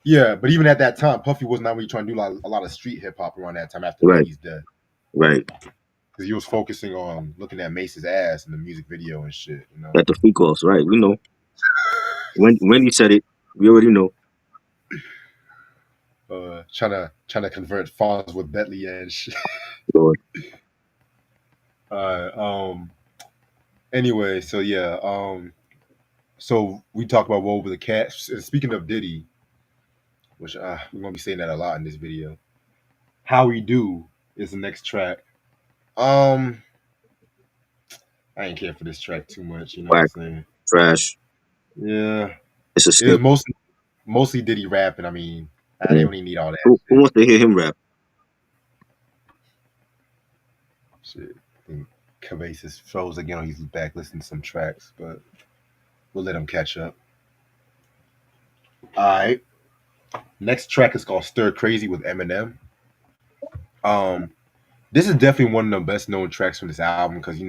Yeah, but even at that time, Puffy was not really trying to do a lot of street hip hop around that time after Right, Biggie's death. right. Because he was focusing on looking at Mace's ass in the music video and shit, At the free calls, right? We know when you said it, we already know. Trying to convert Fonz with Bentley and shit. Lord. Uh, um. Anyway, so yeah. So we talked about Roll with the Cat. And speaking of Diddy, which we're gonna be saying that a lot in this video. How We Do is the next track. Um, I ain't care for this track too much. You know what I'm Whack, saying? trash. Yeah, It's a it was skip. mostly Diddy rapping. I mean, I Yeah. didn't really need all that Who shit. wants to hear him rap? Shit, I think Cabezas froze again. He's back listening to some tracks, but we'll let him catch up. All right. Next track is called "Stir Crazy" with Eminem. Um, This is definitely one of the best known tracks from this album because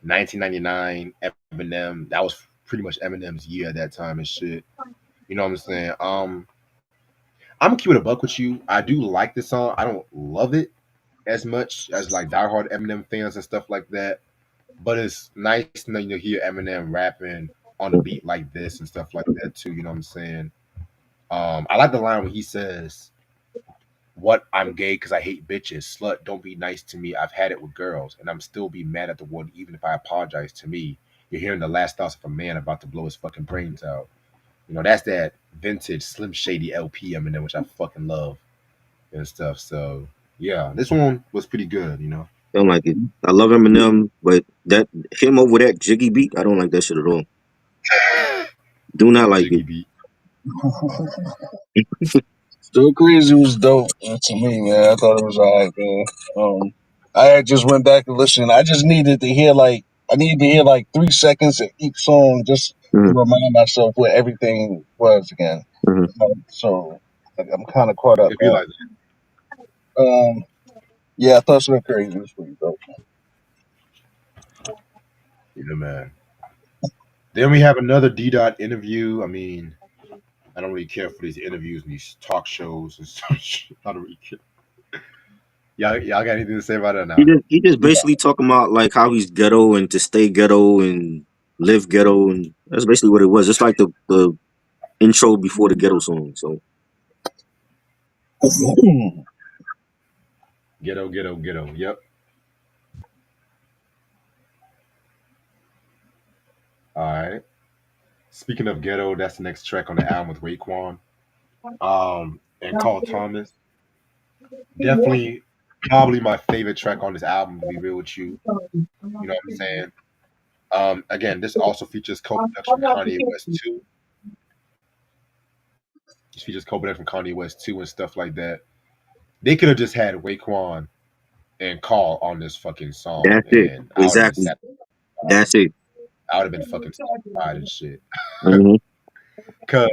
1999 Eminem, that was pretty much Eminem's year at that time and shit. You know what I'm saying? I'm gonna keep it a buck with you. I do like this song. I don't love it as much as like diehard Eminem fans and stuff like that. But it's nice to hear Eminem rapping on a beat like this and stuff like that too. You know what I'm saying? I like the line where he says, "What I'm gay because I hate bitches. Slut, don't be nice to me. I've had it with girls, and I'm still be mad at the world even if I apologize to me." You're hearing the last thoughts of a man about to blow his fucking brains out. That's that vintage Slim Shady LP Eminem, which I fucking love and stuff. So yeah, this one was pretty good. Don't like it. I love Eminem, but that him over that Jiggy beat, I don't like that shit at all. Do not That like jiggy it. beat. Still Crazy was dope to me, man. I thought it was alright, man. I had just went back and listened. I just needed to hear I needed to hear 3 seconds of each song just to Hmm. remind myself what everything was again. Hmm. So I'm kind of caught up If you now. like Yeah, I thought Still Crazy was pretty dope. man. Then we have another D Dot interview. I mean, I don't really care for these interviews and these talk shows and such. I don't really care. Y'all got anything to say about that He now? just he just basically talking about like how he's ghetto and to stay ghetto and live ghetto, and that's basically what it was. Just like the intro before the ghetto song. So Ghetto, ghetto, ghetto. Yep. All right. Speaking of ghetto, that's the next track on the album with Raekwon. And Carl Thomas. Definitely, probably my favorite track on this album. To be real with you, you know what I'm saying. Again, this also features co-production from Kanye West too. This features co-production from Kanye West too and stuff like that. They could have just had Raekwon and Carl on this fucking song, that's it. and I would have been Exactly. satisfied. That's it. I would have been fucking satisfied and shit. Hmm. Cause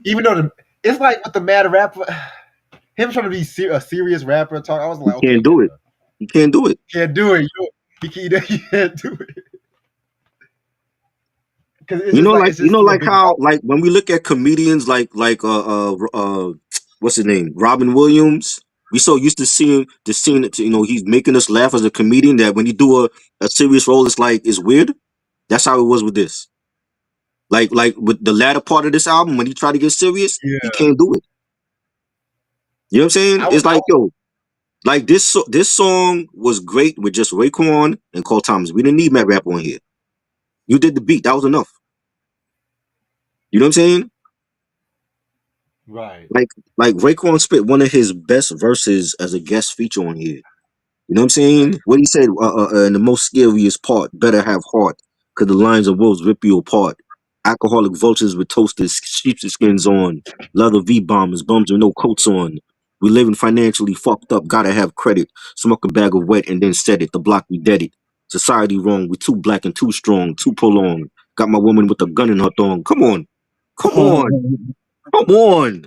even though it's like with the mad rapper, him trying to be a serious rapper talk, I was He like, okay, can't do it. nigga, He can't do it. can't do it. He can't do it. Because it's just like it's You just know, too a like big how like when we look at comedians what's his name, Robin Williams. We so used to seeing it. He's making us laugh as a comedian that when you do a serious role, it's weird. That's how it was with this. Like with the latter part of this album, when he tried to get serious, he yeah. can't do it. You know what I'm saying? It's I like like this song was great with just Raekwon and Cole Thomas. We didn't need Matt Rap on here. You did the beat, that was enough. You know what I'm saying? right. Like Raekwon spit one of his best verses as a guest feature on here. You know what I'm saying? What he said in the most scariest part, better have heart, cause the lions of wolves rip you apart. Alcoholic vultures with toasted sheepskins on, leather V-bombers, bums with no coats on. We living financially fucked up, gotta have credit. Smoke a bag of wet and then set it. The block we dead it. Society wrong, we too black and too strong, too prolonged. Got my woman with a gun in her thong. Come on, come on, come on.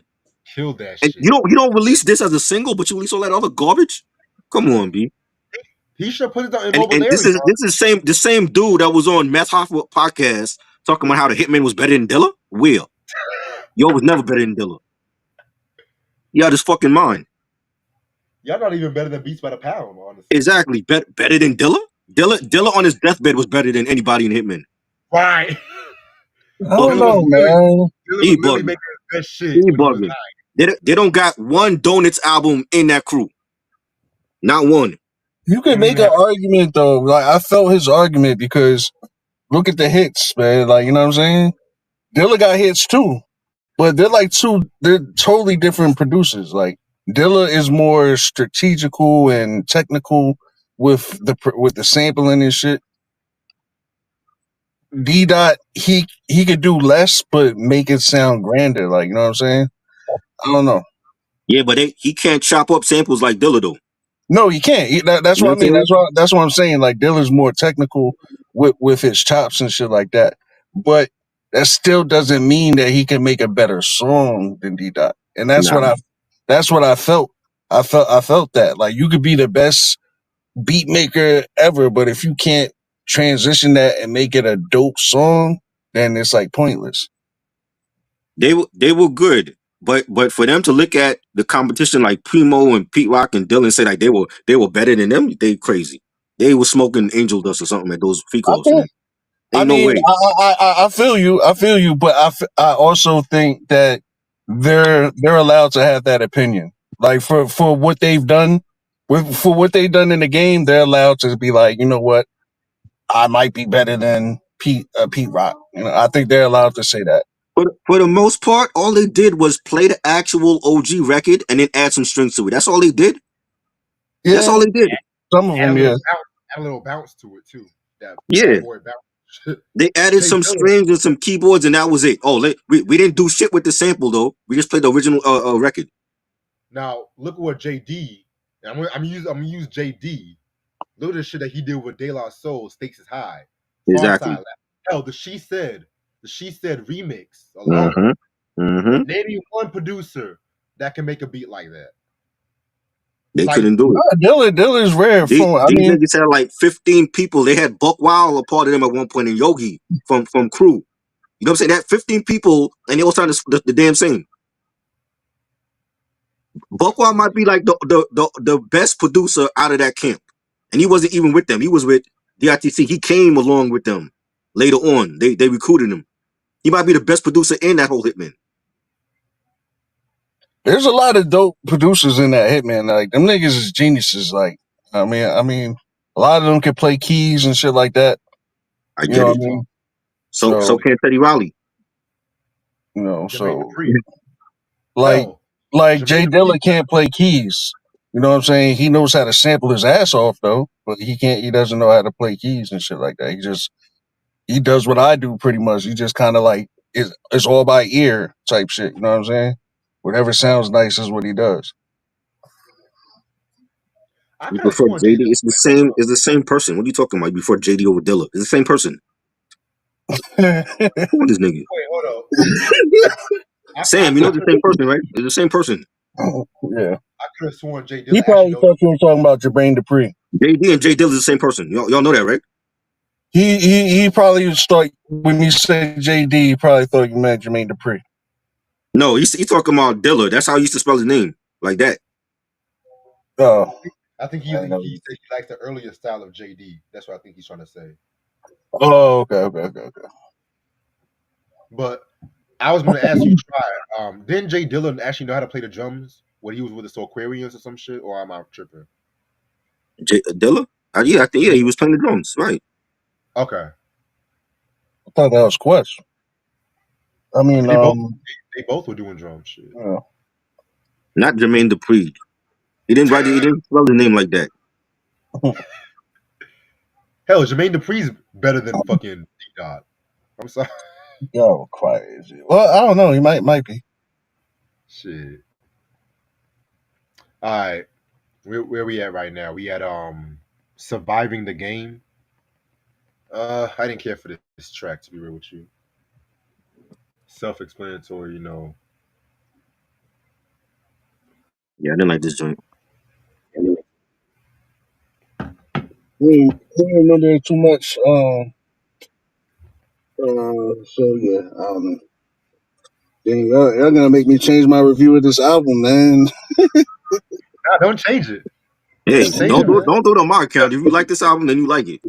Killed that And shit. you don't release this as a single, but you release all that other garbage. Come on, B. He should put it on And Immobile, bro. this is the same dude that was on Matt Hoffa podcast talking about how the Hitman was better than Dilla. Will yo was never better than Dilla. He out his fucking mind. Y'all not even better than Beats by the Pound, honestly. Exactly, better than Dilla. Dilla on his deathbed was better than anybody in Hitman. Right. I don't know, man. Dilla He was literally bugging. making his best shit He when he was bugging. dying. They don't got one Donuts album in that crew. Not one. You could make an argument though. Like I felt his argument because look at the hits, man. Like you know what I'm saying. Dilla got hits too, but they're totally different producers. Like Dilla is more strategical and technical with the sampling and shit. D Dot he could do less but make it sound grander. Like you know what I'm saying. I don't know. Yeah, but he can't chop up samples like Dilla though. No, you can't. That's You know what I what I'm mean. saying? That's what I'm saying. Like Dilla's more technical with his chops and shit like that. But that still doesn't mean that he can make a better song than D Dot. And Nah. that's what I felt. I felt that. Like, you could be the best beat maker ever, but if you can't transition that and make it a dope song, then it's like pointless. They were good, but for them to look at the competition like Primo and Pete Rock and Dylan and say like they were better than them, they crazy. They were smoking angel dust or something at those freak I offs, think. man. I Ain't no mean, way. I feel you. I feel you, but I also think that they're allowed to have that opinion. Like, for what they've done, for what they've done in the game, they're allowed to be like, you know what, I might be better than Pete Rock. You know, I think they're allowed to say that. For the most part, all they did was play the actual OG record and then add some strings to it. That's all they did. That's Yeah, all they did. some of Add a them, little yeah. bounce, add a little bounce to it too. That Yeah. bad boy bounce. They added Jay some Dilla. strings and some keyboards, and that was it. Oh, we didn't do shit with the sample though. We just played the original record. Now look at what JD. I'm gonna use JD. Look at the shit that he did with De La Soul. Stakes is high. Far Exactly. side lap. Hell, the She Said remix alone. Mm-hmm. Mm-hmm. Name me one producer that can make a beat like that. They Like, couldn't do it. Dylan's rare. These I mean, niggas had like 15 people. They had Buck Wild a part of them at one point, and Yogi from Crew. You know what I'm saying? They had 15 people, and they all sounded the damn same. Buck Wild might be like the best producer out of that camp, and he wasn't even with them. He was with DITC. He came along with them later on. They recruited him. He might be the best producer in that whole Hitman. there's a lot of dope producers in that Hitman. Like, them niggas is geniuses. Like, I mean, a lot of them can play keys and shit like that. I You get know it. what I mean? So can Teddy Riley. You know, Jermaine so Dupri. like Hell, like Jermaine Jay Dupri. Dilla can't play keys. You know what I'm saying? He knows how to sample his ass off though, but he doesn't know how to play keys and shit like that. He does what I do pretty much. He just kind of like it's all by ear type shit. You know what I'm saying? Whatever sounds nice is what he does. I You could have prefer sworn Jay JD? Dilla. It's the same person. What are you talking about? Before JD over Dilla. It's the same person. Who is this nigga? Wait, hold up. Sam, you know it's the same person, right? It's the same person. Yeah. I could have sworn Jay He Dilla actually probably knows. thought you were talking about Jermaine Dupri. JD and J Dilla is the same person. Y'all know that, right? He probably thought when you said JD, he probably thought you meant Jermaine Dupri. No, he's talking about Dilla. That's how he used to spell his name, like that. Oh, I think he I said know. he likes the earlier style of JD. That's what I think he's trying to say. Oh, okay. But I was going to ask you, try. Didn't Jay Dilla actually know how to play the drums when he was with the Soulquarians or some shit? Or am I tripping? Dilla? Yeah, I think he was playing the drums, right? Okay. I thought that was Quest. I mean, They both were doing drum shit. yeah. Not Jermaine Dupri. He didn't write it. He didn't spell his name like that. Hell, Jermaine Dupri's better than fucking D-Dot. I'm sorry. Yo, crazy. Well, I don't know. He might be. Shit. All right. Where we at right now? We at Surviving the Game. I didn't care for this track, to be real with you. Self-explanatory, you know. Yeah, I didn't like this joint. I don't remember it too much. So yeah, I don't know. Dang, y'all gonna make me change my review of this album, man. Nah, don't change it. Hey, Change don't it, do man. it. Don't do it on my account. If you like this album, then you like it.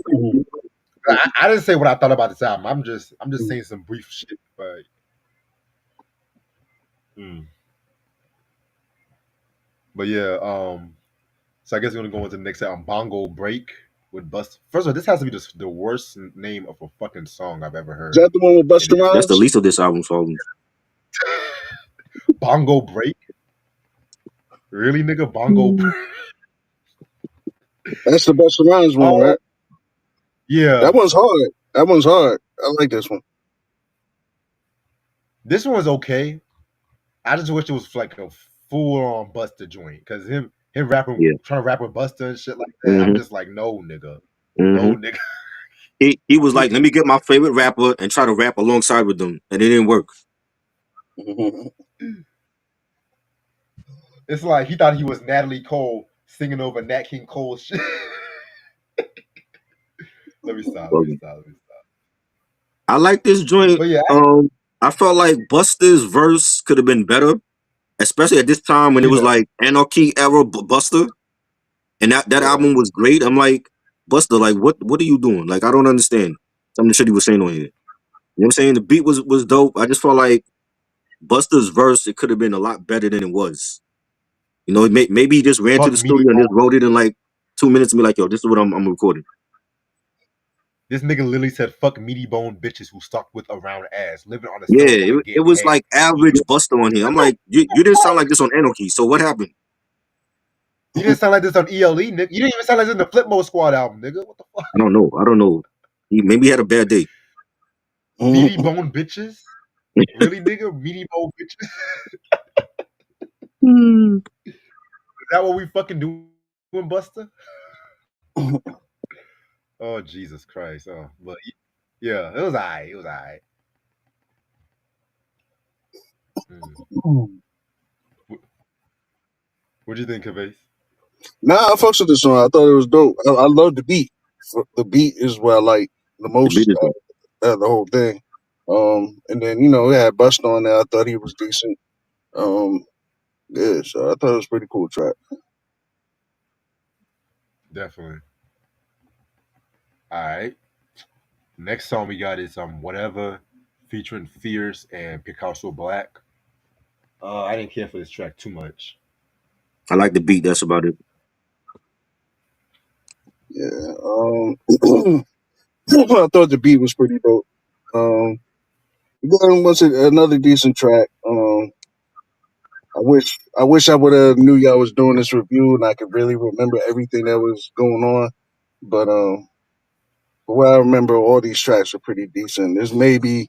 I didn't say what I thought about this album. I'm just saying some brief shit, but but yeah, so I guess we're gonna go into the next album, Bongo Break with Bust. First of all, this has to be the worst name of a fucking song I've ever heard. Is that the one with Busta That's the Rhymes? least of this album's problems. Bongo Break? Really, nigga? Bongo Break? That's the Busta Rhymes one, right? Yeah. That one's hard. I like this one. This one's okay. I just wish it was like a full-on Busta joint, because him rapping, trying to rap with Busta and shit like that. I'm just like, no, nigga. No, nigga. He was like, let me get my favorite rapper and try to rap alongside with them, and it didn't work. It's like he thought he was Natalie Cole singing over Nat King Cole's shit. Let me stop. Let me Bugging. stop. Let me stop. I like this joint. But yeah, I felt like Buster's verse could have been better, especially at this time when it you was know, like Anarchy era Buster, and that yeah. album was great. I'm like, Buster, like what are you doing? Like I don't understand some of the shit he was saying on here. You know what I'm saying? The beat was dope. I just felt like Buster's verse it could have been a lot better than it was. You know, maybe he just ran to Fuck the meaty studio and just bone. wrote it in like 2 minutes and be like, yo, this is what I'm recording. This nigga literally said, "Fuck meaty bone bitches who stalk with a round ass, living on a Yeah, cell phone and it getting was head." like average Buster on here. I'm like, you didn't sound like this on Anarchy. So what happened? You didn't sound like this on ELE, nigga. You didn't even sound like this in the Flip Mode Squad album, nigga. What the fuck? I don't know. I don't know. He maybe had a bad day. Meaty bone bitches? Really, nigga? Meaty bone bitches? Hmm. Is that what we fucking doing, Buster? Oh Jesus Christ! Oh, but yeah, it was alright. It was alright. Mm. What do you think, Cavase? Nah, I fucks with this song. I thought it was dope. I love the beat. The beat is what I like the The beat most is dope. out of the whole thing. And then we had Busta on there. I thought he was decent. Yeah, so I thought it was a pretty cool track. Definitely. All right. Next song we got is "Whatever," featuring Fierce and Picasso Black. I didn't care for this track too much. I like the beat. That's about it. Yeah. I thought the beat was pretty dope. Um, then was another decent track. I wish I would have knew y'all was doing this review and I could really remember everything that was going on. But from what I remember, all these tracks are pretty decent. There's maybe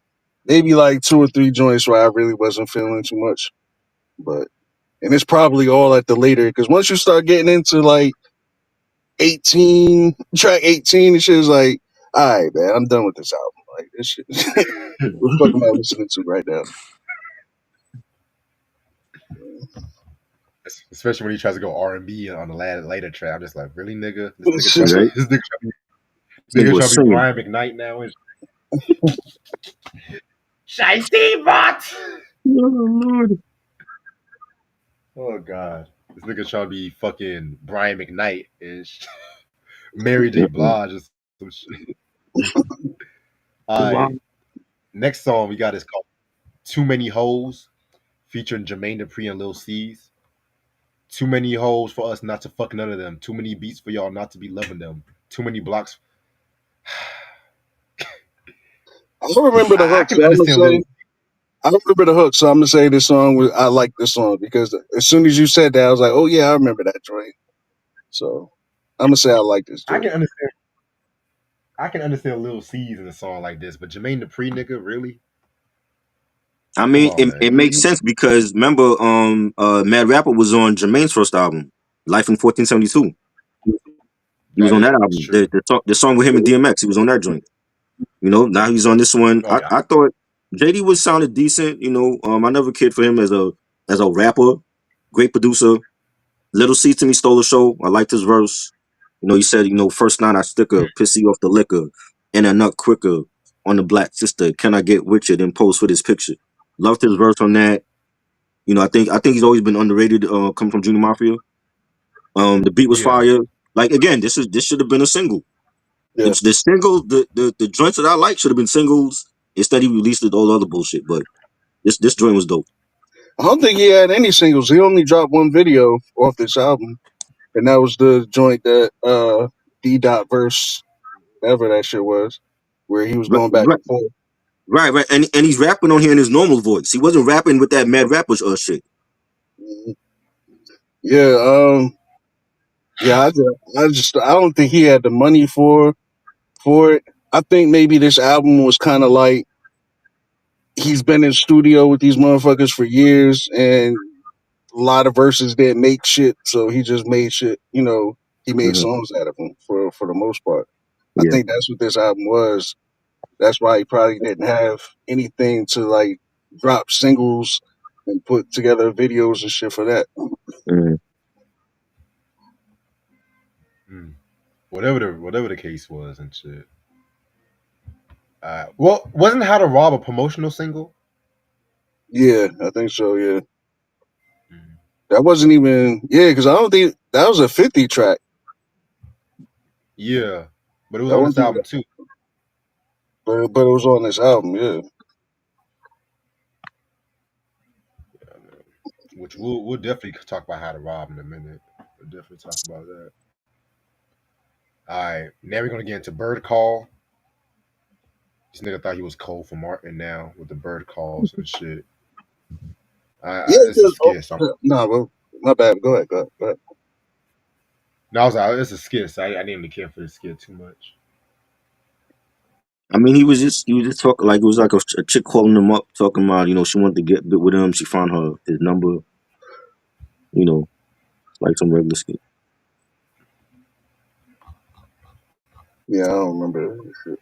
like two or three joints where I really wasn't feeling too much, but and it's probably all at the later because once you start getting into like 18 track 18 and shit is like, all right, man, I'm done with this album. Like this shit, what the fuck am I listening to right now? Especially when he tries to go R&B on the later track. I'm just like, really, nigga? This nigga trying, Right? This nigga nigga was trying to be singing. Brian McKnight now. And Shiesty bot. Oh god, this nigga trying to be fucking Brian McKnight and Mary J. Mm-mm. Blige or some shit. All right, next song we got is called "Too Many Hoes," featuring Jermaine Dupri and Lil C's. Too many hoes for us not to fuck none of them. Too many beats for y'all not to be loving them. Too many blocks. I don't remember the I hook, can so I'm gonna understand say Lil. I don't remember the hook, so I'm gonna say this song. I like this song because as soon as you said that, I was like, oh yeah, I remember that joint. So I'm gonna say I like this I joint. can understand. I can understand Lil C's in a song like this, but Jermaine Dupri, nigga, really? I Come mean, on, it, man. it makes sense because remember, Mad Rapper was on Jermaine's first album, Life in 1472. He was That on is that album. true. The song with him and DMX, he was on that joint. You know, now he's on this one. Oh I, yeah, I thought JD was sounded decent. You know, I never cared for him as a rapper, great producer. Little C to me stole the show. I liked his verse. You know, he said, you know, first night I stick her, piss you off the liquor, and a nut quicker on the black sister. Can I get with you? Then post with his picture. Loved his verse on that. You know, I think he's always been underrated. Coming from Junior Mafia. The beat was yeah. fire. Like again, this should have been a single. The, Yeah, the single, the joints that I like should have been singles. Instead, he released all the other bullshit. But this joint was dope. I don't think he had any singles. He only dropped one video off this album, and that was the joint that D Dot verse, whatever that shit was, where he was Right, going back right, and forth. right. And he's rapping on here in his normal voice. He wasn't rapping with that mad rapper shit. Mhm. Yeah, yeah. I don't think he had the money for it. I think maybe this album was kind of like he's been in studio with these motherfuckers for years, and a lot of verses didn't make shit, so he just made shit. He made Hmm. songs out of them for the most part. I Yeah, think that's what this album was. That's why he probably didn't have anything to like drop singles and put together videos and shit for that. Mm. Whatever the case was and shit. Well, wasn't How to Rob a promotional single? Yeah, I think so. Yeah, Mm. that wasn't even. Yeah, because I don't think that was a 50 track. Yeah, but it was That on this wasn't. album too. But it was on this album. Yeah. Which we'll definitely talk about How to Rob in a minute. We'll definitely talk about that. All right, now we're gonna get into Bird Call. This nigga thought he was Cole from Martin now with the bird calls and shit. Yeah. It's a skit. So No, well, my bad. Go ahead. Go ahead. no, I was like, it's a skit. So I didn't even care for the skit too much. I mean, he was just talking like it was like a chick calling him up, talking about she wanted to get bit with him. She found his number. Like some regular skit. Yeah, I don't remember. Shit.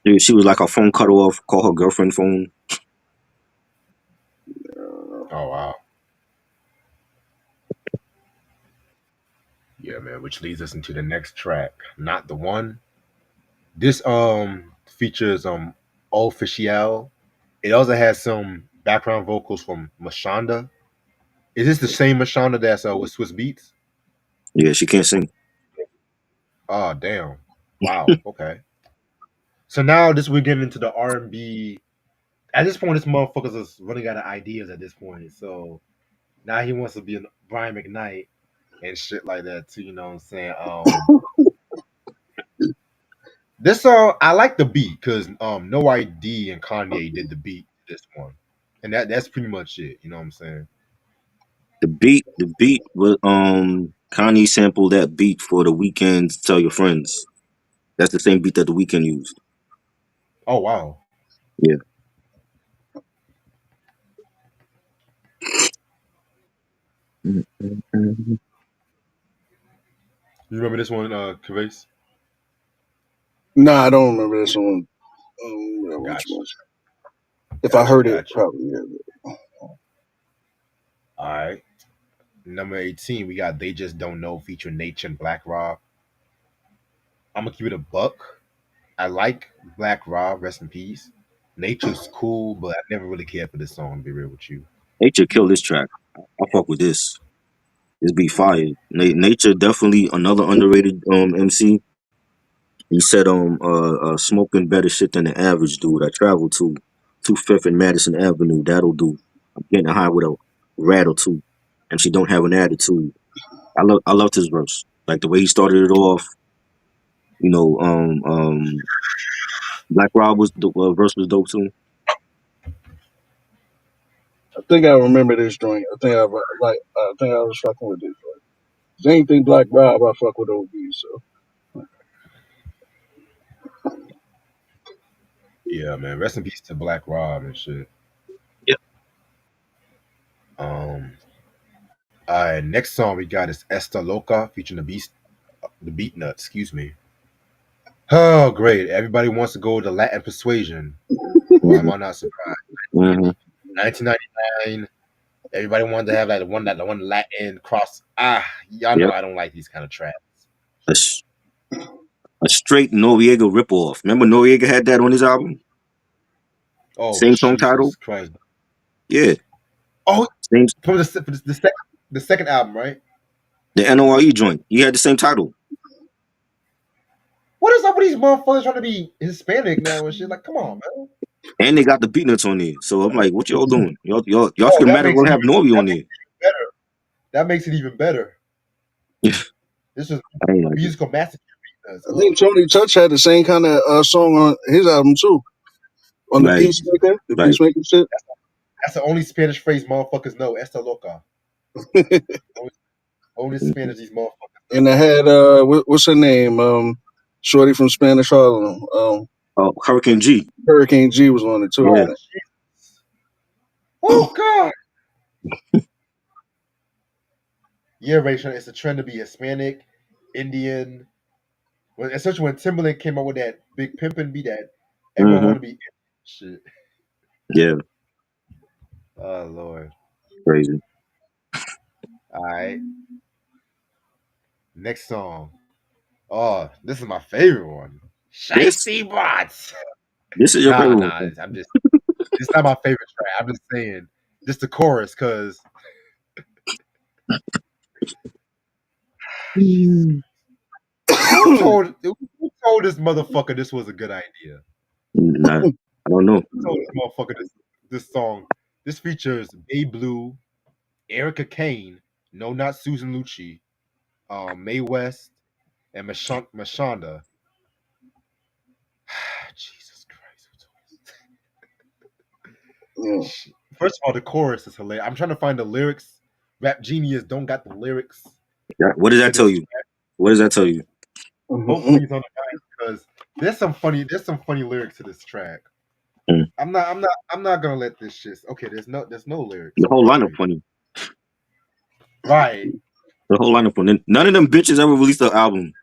Yeah, she was like her phone cut off. Call her girlfriend phone. Oh wow. Yeah, man. Which leads us into the next track, Not the One. This features Official. It also has some background vocals from Mashonda. Is this the same Mashonda that's with Swiss Beats? Yeah, she can't sing. Oh damn. Wow. Okay. So now this we're getting into the R&B. At this point, this motherfucker's is running out of ideas at this point. So now he wants to be a Brian McKnight and shit like that too. You know what I'm saying? This song I like the beat because No ID and Kanye did the beat to this one, and that's pretty much it. You know what I'm saying? The beat was Kanye sampled that beat for the Weeknd's "Tell Your Friends." That's the same beat that the Weeknd used. Oh wow. Yeah. You remember this one, Kavase? Nah, I don't remember this one. Which Gotcha, one? If I gotcha, heard it, gotcha. probably. Yeah. All right. Number 18, we got They Just Don't Know featuring Nature and Black Rob. I'm gonna keep it a buck. I like Black Rob, rest in peace. Nature's cool, but I never really cared for this song, to be real with you. Nature killed this track. I fuck with this. This beat fire. Nature definitely another underrated MC. He said smoking better shit than the average dude. I travel to Fifth and Madison Avenue. That'll do. I'm getting high with a rat or two, and she don't have an attitude. I loved his verse. Like the way he started it off. You know, Black Rob was the verse was dope too. I think I remember this joint. I think I think I was fucking with this joint. Same thing, Black Rob. I fuck with OB. So Yeah, man. Rest in peace to Black Rob and shit. Yep. Um, next song we got is Esta Loca featuring the Beat Nuts. Excuse me. Oh, great! Everybody wants to go to Latin Persuasion. Why am hmm I not surprised? hmm 1999. Everybody wanted to have like the one Latin cross. Y'all know Yep. I don't like these kind of tracks. A, s- a straight Noriega ripoff. Remember Noriega had that on his album? Oh Same song Jesus title? Christ! Yeah. Oh, Same from the second album, right? the NORE joint. He had the same title. What is up with these motherfuckers trying to be Hispanic now and shit? Like, come on, man. And they got the beat nuts on there. So I'm like, what y'all doing? Y'all Oh, should might as well have Nori on there. better. That makes it even better. This is I ain't a like it. musical masterpiece. I think Tony Touch had the same kind of song on his album too. On the Right, Peacemaker, the right. Peacemaker shit. That's the only Spanish phrase motherfuckers know. Esta loca. Only Mhm. Spanish these motherfuckers And I know. had what's her name? Shorty from Spanish Harlem. Oh, Hurricane G. Hurricane G was on it too. I Yeah. Oh, think. Jesus. Oh, God. Yeah, Rachel, it's a trend to be Hispanic, Indian. Especially when Timberland came out with that Big Pimpin' beat that everyone hmm want to be Indian shit. Yeah. Oh, Lord. Crazy. All right. Next song. Oh, this is my favorite one. This Shiesty Bots. this is your Nah, favorite nah. one. I'm just. It's not my favorite track. I'm just saying. Just the chorus, cause Jesus. Hmm. Who told this motherfucker this was a good idea? Nah, I don't know. Who told this motherfucker this song? This features Babe Blue, Erica Kane, no, not Susan Lucci, Mae West, and Mashonda. Jesus Christ. Yeah. First of all, the chorus is hilarious. I'm trying to find the lyrics. Rap Genius don't got the lyrics What does to that tell this. you? What does that tell you? Hopefully he's on the line because there's some funny lyrics to this track. Hmm. I'm not gonna let this shit. Okay, there's no lyrics. The whole Okay, lineup great. funny. Right. The whole lineup funny. None of them bitches ever released an album.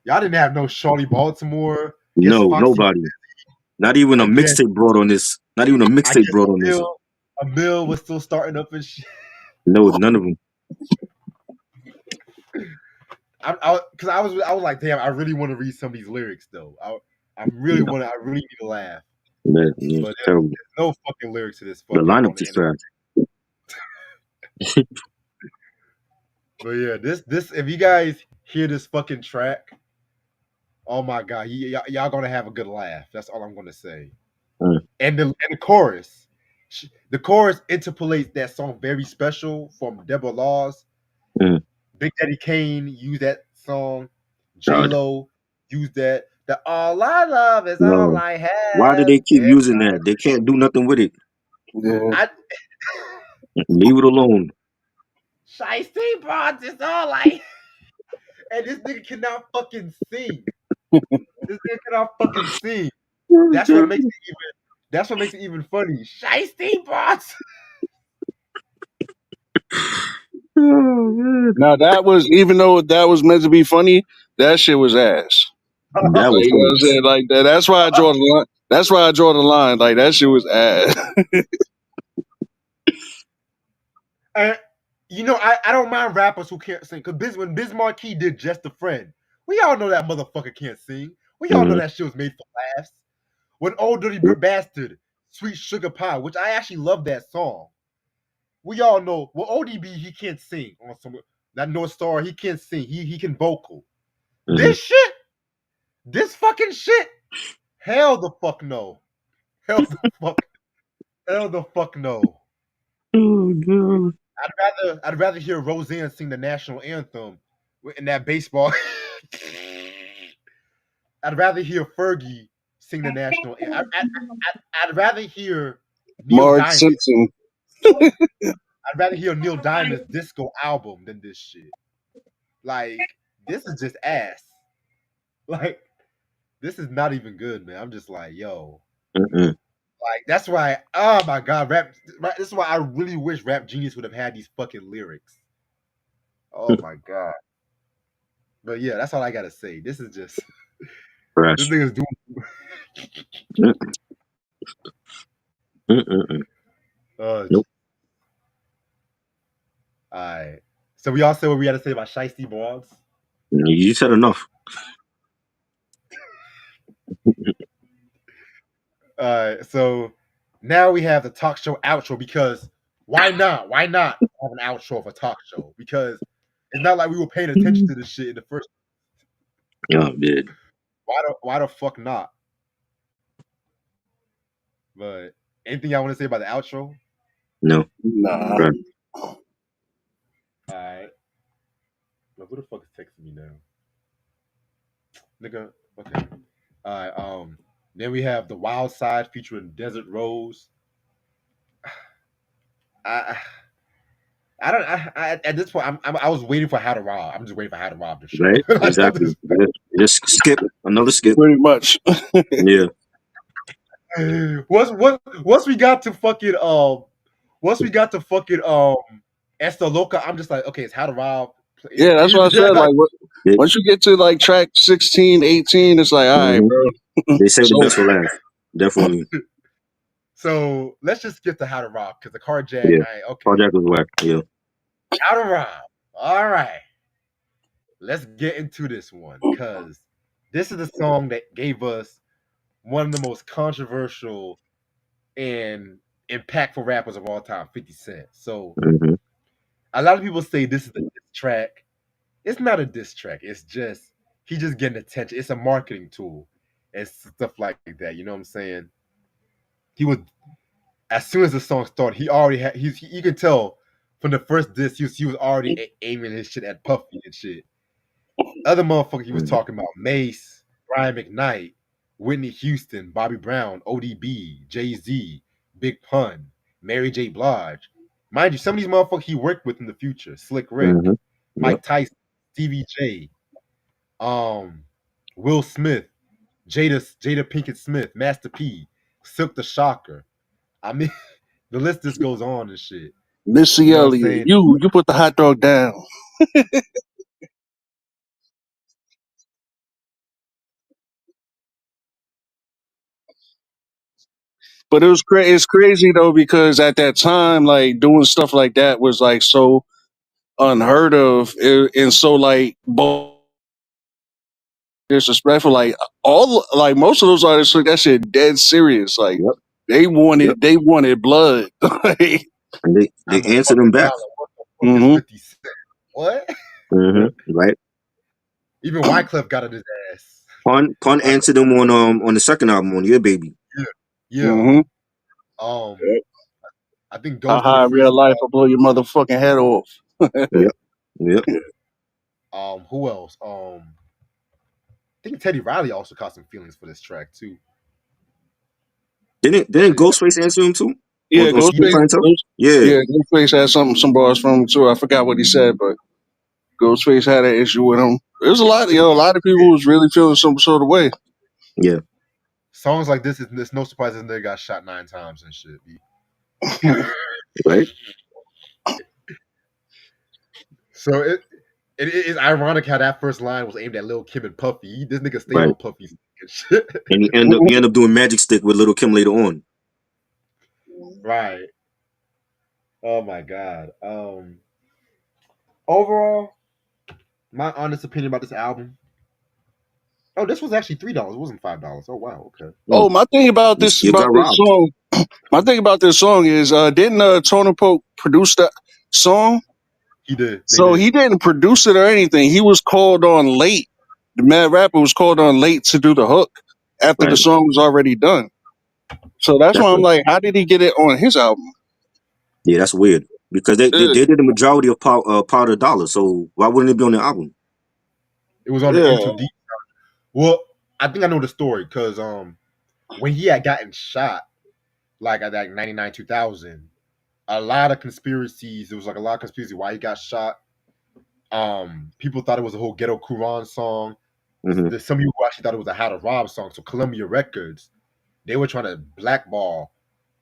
Y'all didn't have no Shawty Baltimore. Guess No, Foxy. nobody. Not even a I guess mixtape brought on this. Not even a I mixtape guess brought on this. a mill was still starting up and shit. No, none of them. Because I was like, damn, I really want to read some of these lyrics though. I really No, need to laugh. yeah, But terrible. there's no fucking lyrics to this The fucking on lineup the is internet. trash. But yeah, this if you guys hear this fucking track, oh my god, y'all gonna have a good laugh. That's all I'm gonna say. Mm. And the chorus, the chorus interpolates that song very special from Deborah Laws. Mm. Big Daddy Kane used that song. J God, Lo used that. The all I love is all no. I Why do have. they keep using that? They can't do nothing with it. Yeah. I Leave it alone. Shiesty Bronze is all I. And this nigga cannot fucking sing. This nigga cannot fucking sing. That's what makes it even funny. Shiesty Bronze. Oh, man. Now that was, even though that was meant to be funny, that shit was ass. That Like, was you know what I'm funny. saying? Like that. That's why I draw the line. That's why I draw the line. Like that shit was ass. And you know, I don't mind rappers who can't sing. Cause when Biz Markie did Just a Friend, we all know that motherfucker can't sing. We all know Mhm. that shit was made for laughs. When Old Dirty Bastard, Sweet Sugar Pie, which I actually love that song. We all know, well, ODB, he can't sing on some that North Star, he can't sing. He can vocal. Mhm. This fucking shit, hell the fuck no. Hell the fuck no. Oh, God. I'd rather hear Roseanne sing the national anthem in that baseball. I'd rather hear Fergie sing the national anthem. I'd rather hear Neil Marge Diamond. Simpson. I'd rather hear Neil Diamond's disco album than this shit. Like, this is just ass. Like, this is not even good, man. I'm just like, yo. Mm-mm. Like, that's why, oh my god, this is why I really wish Rap Genius would have had these fucking lyrics. Oh my god. But yeah, that's all I gotta say. This is just Trash. this nigga's doing. Mm-mm. Nope. All right. So we all said what we had to say about Shiesty Boggs. You said enough. All right. So now we have the talk show outro because why not? Why not have an outro of a talk show? Because it's not like we were paying attention to this shit in the first. Oh, man. Why the fuck not? But anything y'all want to say about the outro? No. Nah. Right. All right. Now, who the fuck is texting me now? Nigga. Okay. All right. Then we have the Wild Side featuring Desert Rose. I don't. At this point, I was waiting for How to Rob. I'm just waiting for How to Rob to show. Right? Exactly. Just skip. Another skip. Pretty much. Yeah. Once we got to fucking Esta Loca, I'm just like, okay, it's How to Rob. Yeah, that's what I said. Like, once you get to like track 16, 18, it's like, all right, Mhm. bro. They saved the So- best for last. Definitely. So let's just skip to How to Rob because the carjack. Yeah. Okay, Carjack was whack. Yeah. How to Rob. All right, let's get into this one because this is the song that gave us one of the most controversial and impactful rappers of all time, 50 Cent. So Mm-hmm. a lot of people say this is a diss track. It's not a diss track. It's just he just getting attention. It's a marketing tool and stuff like that. You know what I'm saying? He was as soon as the song started, he already had. You can tell from the first diss, he was already aiming his shit at Puffy and shit. Other motherfucker he was Mm-hmm. talking about Mace, Brian McKnight, Whitney Houston, Bobby Brown, ODB, Jay Z, Big Pun, Mary J. Blige. Mind you, some of these motherfuckers he worked with in the future: Slick Rick, Mm-hmm. Yep. Mike Tyson, Stevie J, um, Will Smith, Jada Pinkett Smith, Master P, Silk the Shocker. I mean, the list just goes on and shit. Missy You know what I'm Elliott, saying? you put the hot dog down. But it's crazy though because at that time, like doing stuff like that was like so unheard of and so like disrespectful. Like like most of those artists took that shit dead serious. Like Yep. they Yep. wanted blood. Like, And they I'm a answered fucking him back. dollar. What the fuck is hmm 50 Cent? What? Mm-hmm. Right. Even Wyclef got on his ass. Pun Wyclef, answered him on the second album on Your Baby. yeah, yeah. hmm Um, I think Ghost did a Haha, in real life, freestyle. I'll blow your motherfucking head off. Yep. Yep. Who else? I think Teddy Riley also caught some feelings for this track too. Didn't Ghostface answer him too Yeah, on He Street did. Ghostface. Clientele? Yeah. Yeah, Ghostface had some bars from him too. I forgot what he said, but Ghostface had an issue with him. There's a lot of people was really feeling some sort of way. Yeah. Songs like this, it's no surprise that they got shot 9 times and shit. Right. So it is ironic how that first line was aimed at Lil Kim and Puffy. This nigga stayed Right. on Puffy's and shit. And he end up doing Magic Stick with Little Kim later on. Right. Oh my god. Overall, my honest opinion about this album. Oh, this was actually $3. It wasn't $5. Oh wow. Okay. Oh, Oh, my thing about you this still got robbed. song. My thing about this song is, didn't Tony Pope produce that song? He did. They So did. he didn't produce it or anything. He was called on late. The Mad Rapper was called on late to do the hook after the Right. song was already done. So that's That's why I'm a, like, how did he get it on his album? yeah, that's weird. Because they Yeah, did the majority of Power of the Dollar, so why wouldn't it be on the album? It was on the yeah. Into Deep. Well, I think I know the story because when he had gotten shot, like at like 99 2000, a lot of conspiracies. There was like a lot of conspiracy why he got shot. People thought it was a whole Ghetto Quran song. Mm-hmm. There's some people who actually thought it was a How to Rob song. So Columbia Records, they were trying to blackball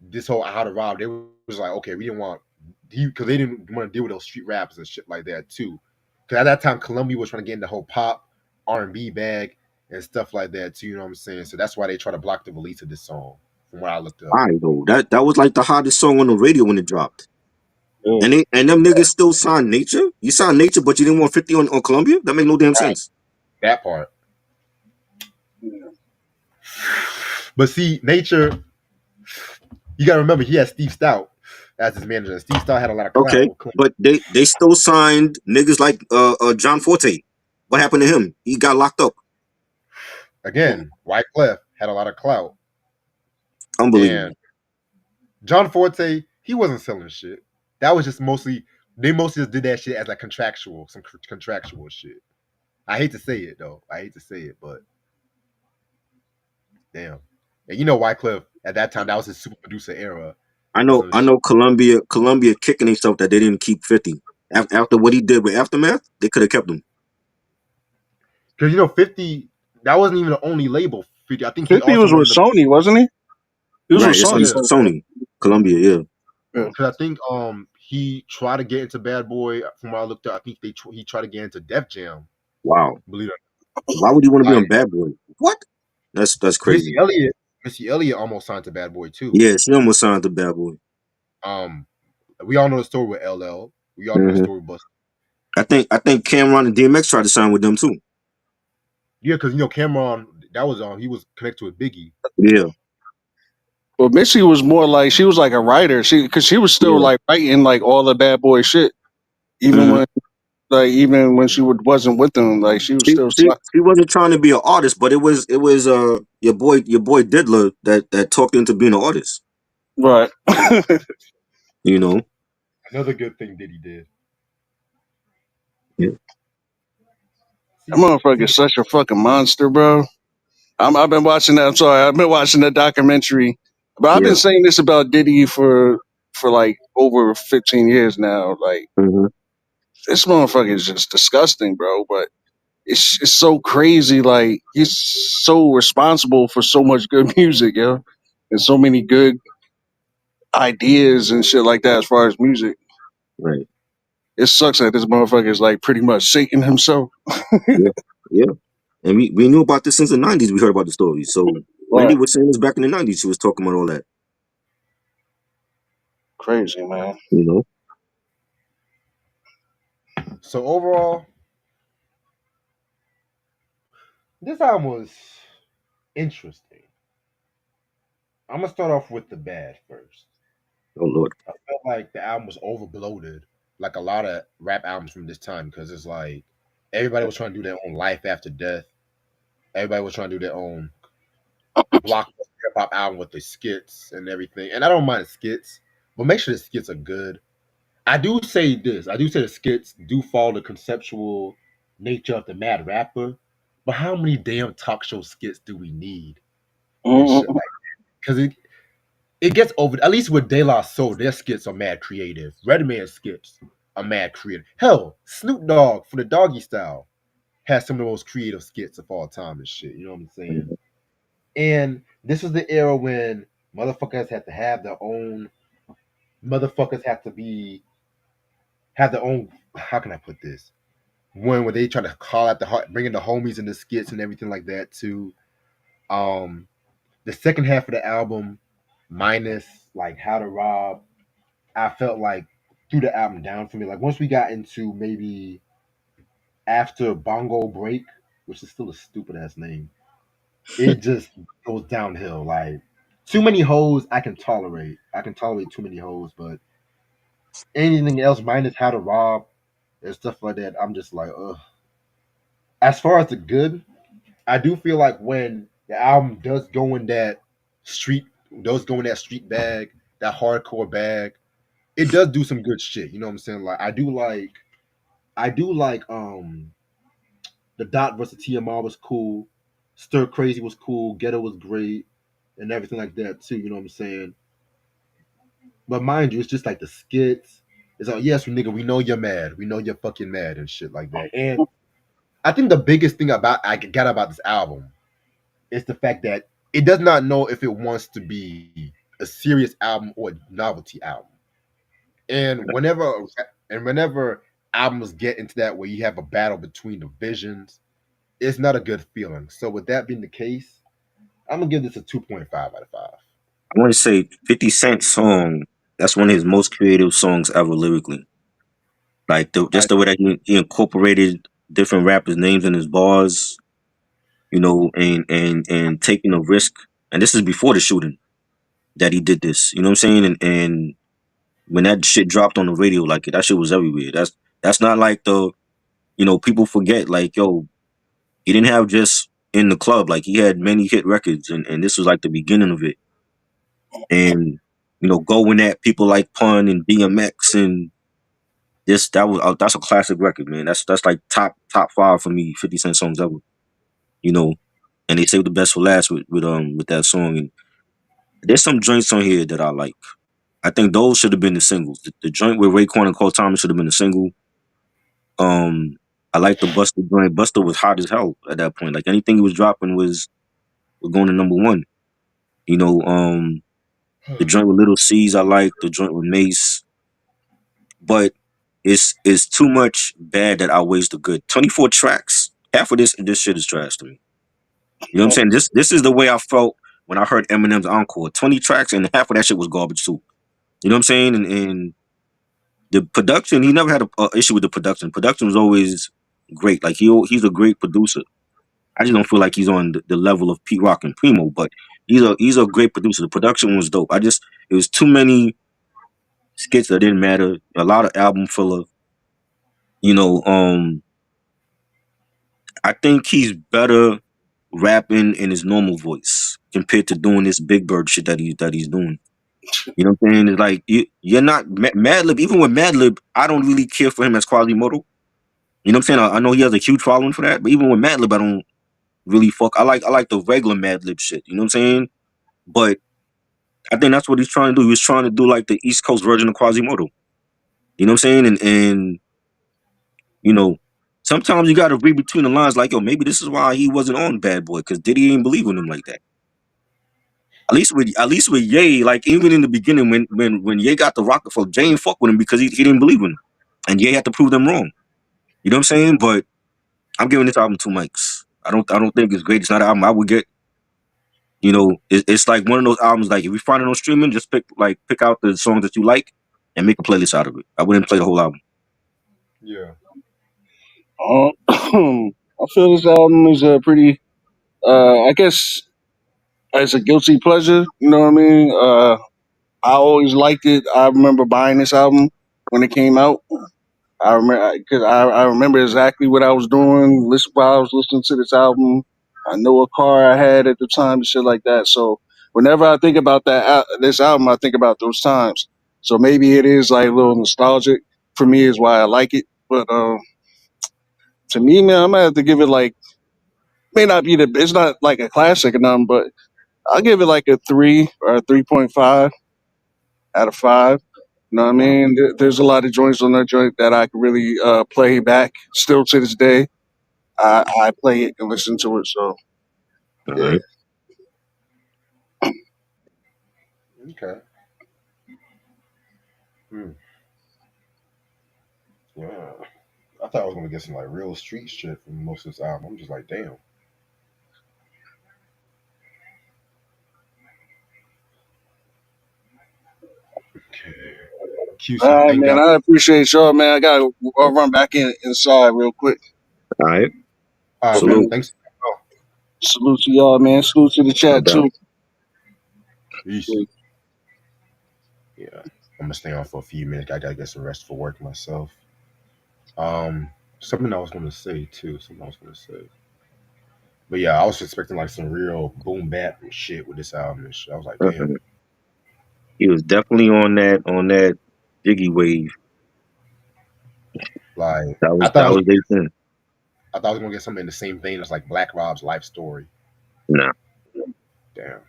this whole How to Rob. They was like, okay, we didn't want because they didn't want to deal with those street rappers and shit like that too. Because at that time, Columbia was trying to get in the whole pop R&B bag and stuff like that too. You know what I'm saying? So that's why they try to block the release of this song. From what I looked up. I know that was like the hottest song on the radio when it dropped. Yeah. And them niggas still signed Nature. You signed Nature, but you didn't want 50 on Columbia. That make no damn Right. sense. That part. But see, Nature, you gotta remember he had Steve Stout as his manager. Steve Stout had a lot of clout Okay, with Columbia. but they still signed niggas like John Forte. What happened to him? He got locked up. Again, Wyclef had a lot of clout. Unbelievable. And John Forte, he wasn't selling shit. That was just they mostly just did that shit as like some contractual shit. I hate to say it though. I hate to say it, but damn. And you know Wyclef at that time, that was his super producer era. I know So I know Columbia kicking themselves that they didn't keep 50. After what he did with Aftermath, they could have kept him. because 50, that wasn't even the only label. 50, I think he 50 also was with wanted to. Sony, wasn't he? He was Right, with it's Sony. Yeah, Sony. Columbia, yeah. Yeah. because I think he tried to get into Bad Boy. From what I looked at, I think he tried to get into Def Jam. Wow. Believe it or Why would he want to not. be on Like Bad Boy? What? That's Missy crazy. Elliott. Missy Elliott almost signed to Bad Boy too. Yeah, she almost signed to Bad Boy. Um, we all know the story with LL. We all know the Hmm. story with Busta. I think Cameron and DMX tried to sign with them too. Yeah, because Cameron, that was he was connected with Biggie. Yeah, But Missy was more like she was like a writer. Because she was still yeah. like writing like all the Bad Boy shit, even Hmm. when she wasn't with them. Like she was She, still she she wasn't trying to be an artist, but it was your boy Diddler that talked into being an artist. right. That You know. Another good thing Diddy did. Yeah. See, motherfucker see, is such a fucking monster, bro. I've been watching that. I'm sorry. I've been watching that documentary, but I've been Yeah. saying this about Diddy for like over 15 years now. Like Hmm. this motherfucker is just disgusting, bro. But it's so crazy. Like he's so responsible for so much good music, yo, and so many good ideas and shit like that as far as music. Right. It sucks that this motherfucker is like pretty much Satan himself. Yeah. Yeah. And we knew about this since the '90s. We heard about the story. So Wendy Right. was saying this back in the '90s. She was talking about all that. Crazy, man. You know. so overall, this album was interesting. I'm gonna start off with the bad first. Oh Lord. I felt like the album was over bloated, like a lot of rap albums from this time, because it's like everybody was trying to do their own life after death. Everybody was trying to do their own blockbuster hip hop album with the skits and everything. And I don't mind skits, but make sure the skits are good. I do say this. I do say the skits do follow the conceptual nature of the Mad Rapper. But how many damn talk show skits do we need and shit Mhm. like? Because it gets over. At least with De La Soul, their skits are mad creative. Redman's skits are mad creative. Hell, Snoop Dogg for the Doggy Style has some of the most creative skits of all time and shit. You know what I'm saying? And this was the era when motherfuckers had to have their own. Motherfuckers have to be have their own. How can I put this? When they try to call out bringing the homies in the skits and everything like that too. Um, the second half of the album, minus like How to Rob, I felt like threw the album down for me. Like once we got into maybe after Bongo Break, which is still a stupid ass name, it just goes downhill. Like too many hoes I can tolerate. I can tolerate too many hoes, but anything else minus How to Rob and stuff like that, I'm just like, ugh. As far as the good, I do feel like when the album street does go in that street bag, that hardcore bag, it does do some good shit. You know what I'm saying? Like I do like the Dot versus TMR was cool. Stir Crazy was cool. Ghetto was great, and everything like that too. You know what I'm saying? But mind you, it's just like the skits. It's like, yes, nigga, we know you're mad. We know you're fucking mad and shit like that. And I think the biggest thing I got about this album is the fact that it does not know if it wants to be a serious album or a novelty album. And whenever albums get into that where you have a battle between the visions, it's not a good feeling. So with that being the case, I'm gonna give this a 2.5 out of 5. I want to say 50 Cent song. That's one of his most creative songs ever lyrically. Like I just the way that he incorporated different rappers' names in his bars, and taking a risk. And this is before the shooting that he did this. You know what I'm saying? And when that shit dropped on the radio, like that shit was everywhere. That's not like people forget. Like he didn't have just in the club. Like he had many hit records, and this was like the beginning of it. And going at people like Pun and DMX and that's a classic record, man. That's like top five for me. 50 Cent songs ever. You know, and they saved the best for last with that song. And there's some joints on here that I like. I think those should have been the singles. The joint with Raekwon and Cole Thomas should have been the single. Um, I like the Buster joint. Buster was hot as hell at that point. Like anything he was dropping was going to number one. You know, the joint with Little C's I like. The joint with Mace, but it's too much bad that outweighs the good. 24 tracks. Half of this shit is trash to me. You know what I'm saying? This is the way I felt when I heard Eminem's encore, 20 tracks, and half of that shit was garbage too. You know what I'm saying? And the production, he never had a issue with the production. Production was always great. Like he's a great producer. I just don't feel like he's on the level of Pete Rock and Primo, but he's a great producer. The production was dope. It was too many skits that didn't matter. A lot of album filler. You know, I think he's better rapping in his normal voice compared to doing this Big Bird shit that he's doing. You know what I'm saying? It's like you're not Madlib. Even with Madlib, I don't really care for him as Quasimodo. You know what I'm saying? I know he has a huge following for that, but even with Madlib, I don't really fuck. I like the regular Madlib shit. You know what I'm saying? But I think that's what he's trying to do. He was trying to do like the East Coast version of Quasimodo. You know what I'm saying? And you know, sometimes you got to read between the lines. Like, yo, maybe this is why he wasn't on Bad Boy because Diddy ain't believe in him like that. At least with Ye, like even in the beginning when Ye got the Rockefeller, Jay ain't fuck with him because he didn't believe in him, and Ye had to prove them wrong. You know what I'm saying? But I'm giving this album 2 mics. I don't think it's great. It's not an album I would get. You know, it's like one of those albums. Like if you find it on streaming, just pick out the songs that you like and make a playlist out of it. I wouldn't play the whole album. Yeah. I feel this album is a pretty, I guess, it's a guilty pleasure. You know what I mean? I always liked it. I remember buying this album when it came out. I remember because I remember exactly what I was doing. Listen, while I was listening to this album, I know what car I had at the time and shit like that. So whenever I think about this album, I think about those times. So maybe it is like a little nostalgic for me, is why I like it. But to me, man, I'm gonna have to give it like, may not be it's not like a classic or nothing, but I'll give it like a 3 or a 3.5 out of 5. You know what I mean? There's a lot of joints on that joint that I can really play back still to this day. I play it and listen to it. So All yeah. right. Okay. Hmm. Yeah. I thought I was gonna get some like real street shit from most of this album. I'm just like, damn. Okay. All QC, right, thank man. God. I appreciate y'all, man. I gotta run back inside real quick. All right. All right, man. Salute. Thanks. Oh, Salute to y'all, man. Salute to the No chat doubt. too. peace. Yeah. I'm gonna stay on for a few minutes. I gotta get some rest for work myself. Something I was gonna say too. Something I was gonna say. But yeah, I was expecting like some real boom bap and shit with this album and shit. I was like, damn. Uh-uh. He was definitely on that Diggy wave. Like That I was thought I that was was their thing. I thought I was gonna get something in the same vein as like Black Rob's life story. Nah. Damn.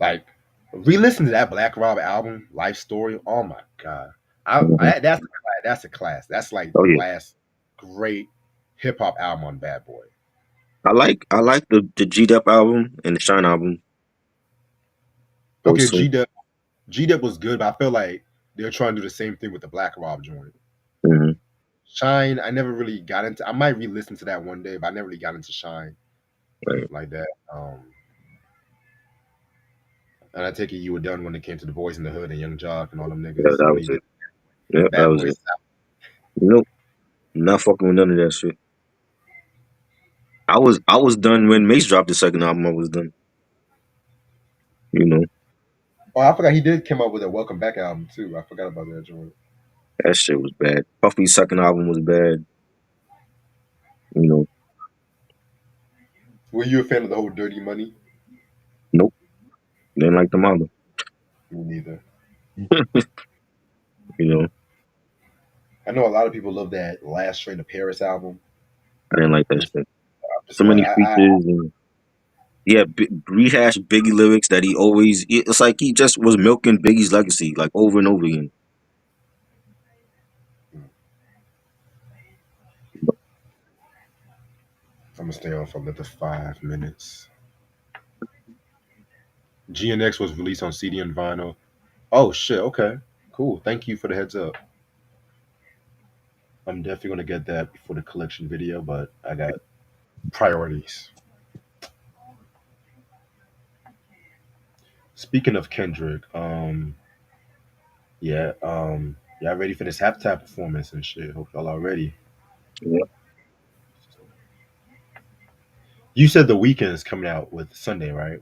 Like re-listen to that Black Rob album, Life Story. Oh my god. Mhm. That's a class. That's like Oh the yeah. last great hip hop album on Bad Boy. I like the G Dep album and the Shine album. Those Okay, two. G Dep was good, but I feel like they're trying to do the same thing with the Black Rob joint. Mm-hmm. Shine, I never really got into. I might re-listen to that one day, but I never really got into Shine Right. like that. And I take it you were done when it came to the Boys in the Hood and Young Jock and all them Yeah, niggas that when was he it. did Yeah, that Bad was Boy it. South. Nope. Not fucking with none of that shit. I was done when Mace dropped the second album. I was done. You know, Oh, I forgot he did come up with a Welcome Back album too. I forgot about that joint. that shit was bad. Puffy's second album was bad. You know, Were you a fan of the whole Dirty Money? nope. Didn't like the mama. Me neither. You know, I know a lot of people love that Last Train to Paris album, I didn't like and that it's shit. just So like many features and yeah, rehash Biggie lyrics that he always. It's like he just was milking Biggie's legacy like over and over again. I'm gonna stay on for another 5 minutes. GNX was released on CD and vinyl. Oh shit! Okay, cool. Thank you for the heads up. I'm definitely gonna get that before the collection video, but I got priorities. Speaking of Kendrick, yeah, y'all ready for this halftime performance and shit? Hope y'all are ready. Yeah. You said the weekend's coming out with Sunday, right?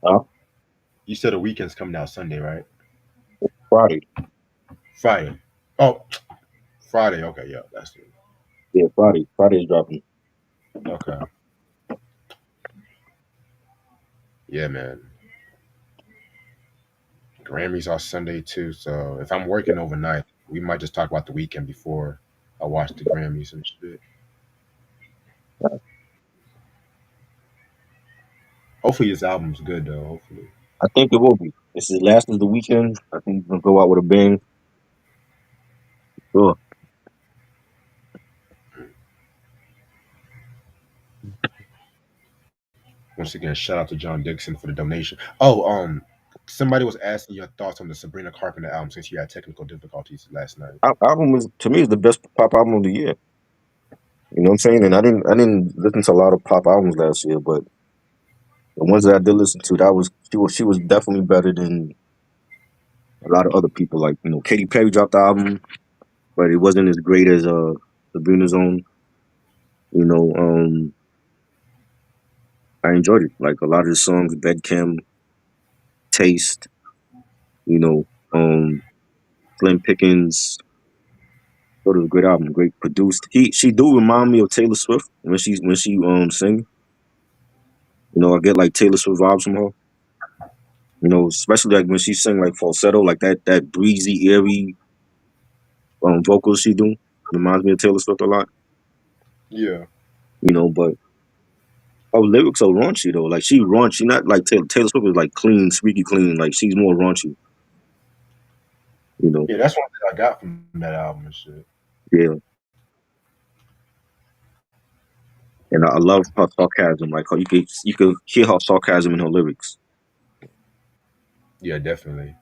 Uh, You said the weekend's coming out Sunday, right? Friday. Friday. Oh, Friday. Okay, yeah, that's it. Yeah, Friday. Friday is dropping. Okay. Yeah, man. Grammys are Sunday too, so if I'm working overnight, we might just talk about the weekend before I watch the Grammys and shit. Hopefully his album's good though. Hopefully. I think it will be. This is last of the weekend. I think we're gonna go out with a bang. Sure. Once again, shout out to John Dixon for the donation. Oh, somebody was asking your thoughts on the Sabrina Carpenter album since you had technical difficulties last night. Album is to me is the best pop album of the year. You know what I'm saying? And I didn't listen to a lot of pop albums last year, but the ones that I did listen to, that was she was definitely better than a lot of other people. Like, Katy Perry dropped the album, but it wasn't as great as Sabrina's own. You know, I enjoyed it. Like a lot of the songs, Bedcam, Taste, you know, Slim Pickens. Thought it was a great album, great produced. She do remind me of Taylor Swift when she sing. I get like Taylor Swift vibes from her. Especially like when she sing like falsetto, like that breezy, airy vocals she do. Reminds me of Taylor Swift a lot. Yeah. But her lyrics are raunchy though. Like she raunchy, not like Taylor Swift is like clean, squeaky clean. Like she's more raunchy. You know, Yeah, that's one thing I got from that album and shit. yeah. And I love her sarcasm. Like how you could hear her sarcasm in her lyrics. Yeah, definitely.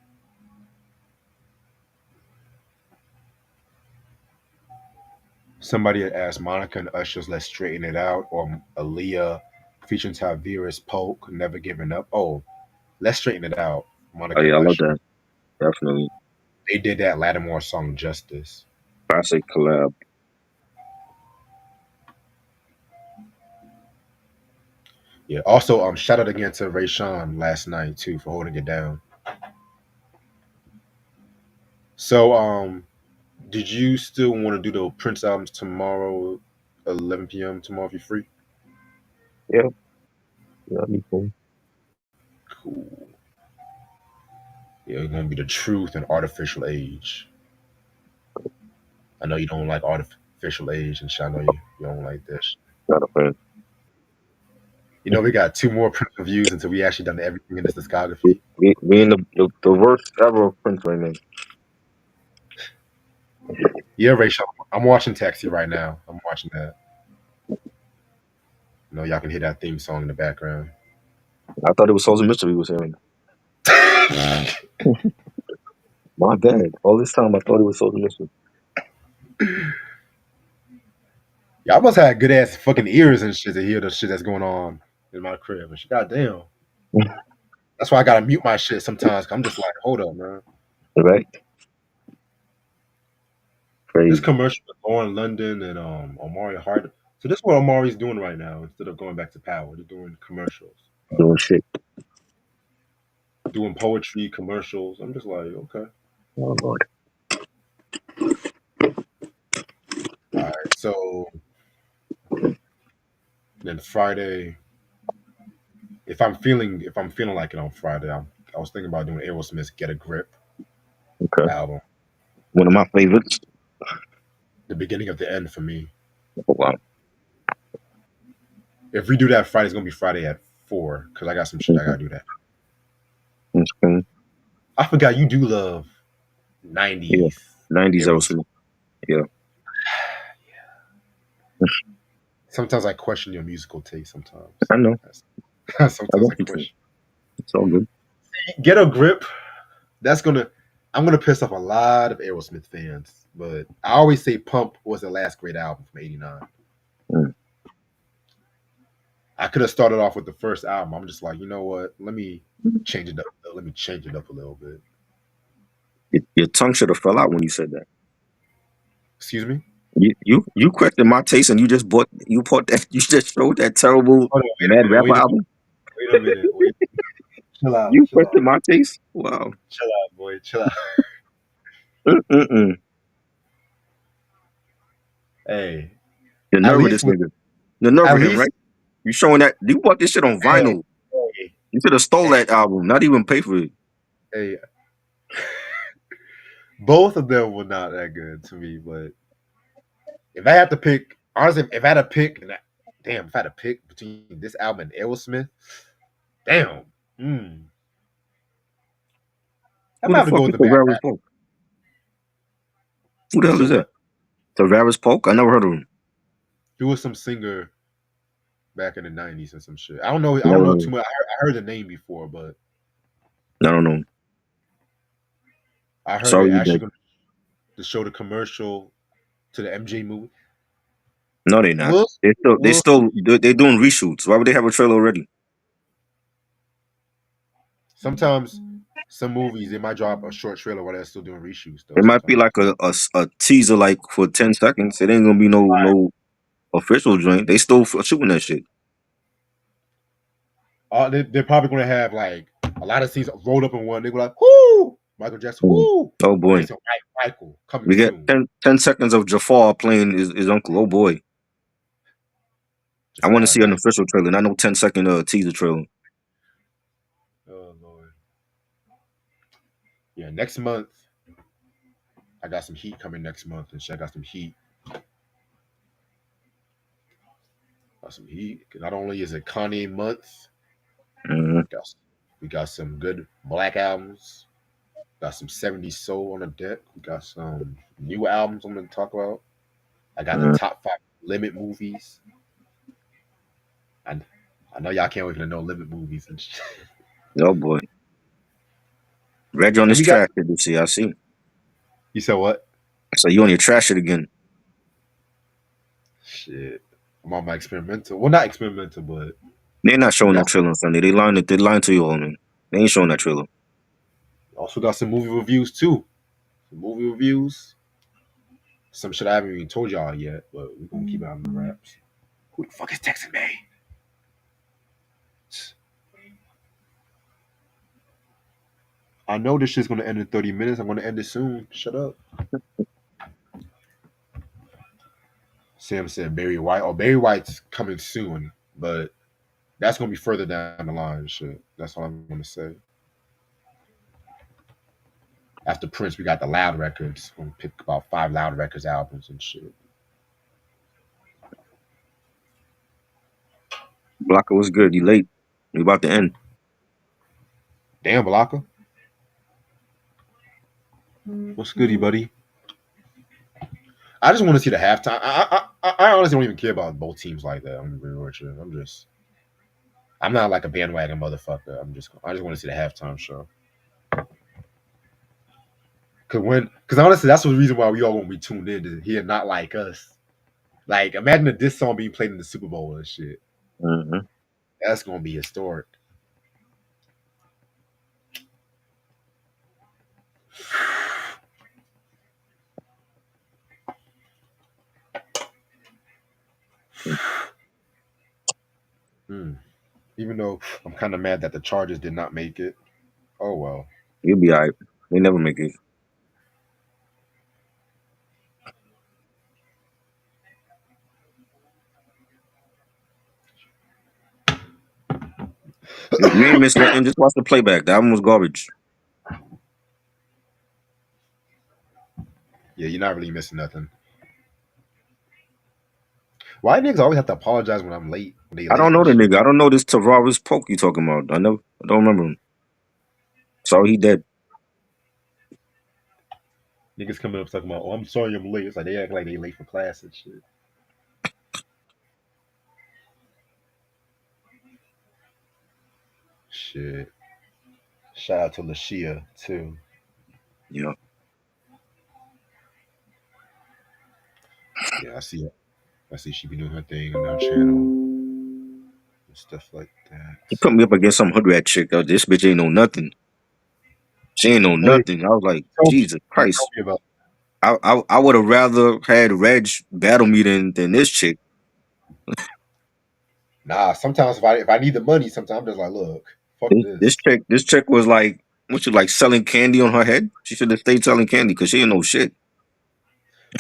Somebody had asked Monica and Usher's "Let's Straighten It Out" or Aaliyah featuring Tavira's "Polk," "Never Giving Up." Oh, "Let's Straighten It Out," Oh Monica and yeah, I love Usher. that. Definitely They did that Lattimore song justice. classic collab. Yeah. Also, shout out again to Ray Sean last night too for holding it down. So, did you still want to do the Prince albums tomorrow, 11 p.m. tomorrow if you're free? Yeah, yeah, that'd be cool. Cool. Yeah, it's gonna be the truth and artificial age. I know you don't like artificial age, and I know you don't like this. Not a fan. We got two more Prince reviews until we actually done everything in this discography. We in the worst ever of Prince right now. Yeah, Rachel, I'm watching Taxi right now. I'm watching that. Y'all can hear that theme song in the background. I thought it was Souls of Mystery was hearing. My bad. All this time I thought it was Souls of Mystery. Y'all must have good ass fucking ears and shit to hear the shit that's going on in my crib. And shit, goddamn. That's why I gotta mute my shit sometimes. 'Cause I'm just like, hold up, man. Right? This Crazy. commercial with Lauren London and Omari Hart. So this is what Omari's doing right now. Instead of going back to Power, they're doing commercials, Doing shit. doing poetry commercials. I'm just like, okay, Oh Lord. all right. So then Friday, if I'm feeling like it on Friday, I was thinking about doing Aerosmith's "Get a Grip" Okay. album, One of my favorites. the beginning of the end for me. Oh, wow. If we do that Friday, it's gonna be Friday at 4 because I got some shit I gotta do that. Okay. I forgot you do love Yeah. 90s 90s Aerosmith. Aerosmith. Yeah. Sometimes I question your musical taste. I know. I Sometimes I want you to. question. It's all good. Get a grip. That's gonna. I'm gonna piss off a lot of Aerosmith fans, but I always say "Pump" was the last great album from '89. Mm. I could have started off with the first album. I'm just like, you know what? Let me change it up a Let me change it up a little bit. Your tongue should have fell out when you said that. Excuse me. You questioned my taste, and you just bought that. You just showed that terrible Hold on, Mad Rapper album. wait a minute. Wait. Chill out. You Chill out. questioned my taste. Wow. Chill out, boy. Chill out. Mm-mm-mm. Hey, The at nerve of least this with nigga. The nerve at of him, least right? You showing that you bought this shit on hey, vinyl. hey, You should have stole hey, that album, not even pay for it. hey. Both of them were not that good to me, but if I had to pick, honestly, if I had to pick, if I had to pick between this album and Aerosmith, damn, I'm Who gonna the have to go fuck with is the Mad Tavares Rap. Polk? Who the You hell said is that? what? Tavares Polk? I never heard of him. He was some singer back in the '90s and some shit. I don't know. I don't Never know heard of too him. much. I heard the name before, but I don't know. I heard Sorry they you actually did. going to show the commercial to the MJ movie. No, they not. We'll we'll see. They're doing reshoots. Why would they have a trailer already? Sometimes some movies they might drop a short trailer while they're still doing reshoots though. It might be Sometimes like a teaser, like for 10 seconds. It ain't gonna be no official joint. They still shooting that shit. they're probably going to have like a lot of scenes rolled up in one. They go like, "Whoo, Michael Jackson, Mm. whoo!" Oh And they boy, say, Michael coming we get soon." 10 seconds of Jafar playing his uncle. Oh boy, I want to Jafar see an nice. official trailer, not no 10-second teaser trailer. Oh Lord. Yeah, next month I got some heat coming next month, and shit, I got some heat. Got some heat. Not only is it Kanye month, Mm-hmm. got, we got some good black albums. Got some 70s soul on the deck. We got some new albums I'm going to talk about. I got the top 5 Limit movies. And I know y'all can't wait to know Limit movies and shit. Oh boy, Reggie on And his we got. trash shit this year. I see. You said what? So you on your trash shit again? Shit. I'm on my experimental. Well, not experimental, but They're not we showing no got trailer on Sunday. They lying. They lying to you all, man. They ain't showing that trailer. also got some movie reviews too. Some movie reviews. Some shit I haven't even told y'all yet, but we're gonna keep it on the wraps. Who the fuck is texting me? I know this shit's gonna end in 30 minutes. I'm gonna end it soon. Shut up. Sam said Barry White. Oh, Barry White's coming soon, but that's gonna be further down the line. Shit. That's all I'm gonna say. After Prince, we got the Loud Records. We're gonna pick about 5 Loud Records albums and shit. Blocker was good. You late. We about to end. Damn, Balaka. What's goody, buddy? I just want to see the halftime. I honestly don't even care about both teams like that. I'm gonna be real with you. I'm not like a bandwagon motherfucker. I just want to see the halftime show. Cause honestly, that's the reason why we all won't be tuned in to hear Not Like Us. Like, imagine if this song being played in the Super Bowl and shit. Mm-hmm. That's gonna be historic. Even though I'm kind of mad that the Chargers did not make it. Oh well. You'll be alright. They never make it. You ain't miss nothing. Just watch the playback. The album was garbage. Yeah, you're not really missing nothing. Why niggas always have to apologize when I'm late? When they I late don't know and the shit. nigga. I don't know this Tavares Polk you talking about. I don't remember him. Sorry, he dead. Niggas coming up talking about, oh, I'm sorry I'm late. It's like they act like they late for class and shit. Shit. Shout out to Lashia too. Yeah. Yeah, I see it. I see she be doing her thing on our channel and stuff like that. He put me up against some hood rat chick. This bitch ain't know nothing. She ain't know Oh yeah, nothing. I was like, tell me. Jesus Yeah, tell Christ. me about. I would have rather had Reg battle me than this chick. Nah, sometimes if I need the money, sometimes I'm just like, look, fuck this. This chick was like, what you like selling candy on her head? She should have stayed selling candy because she didn't know shit.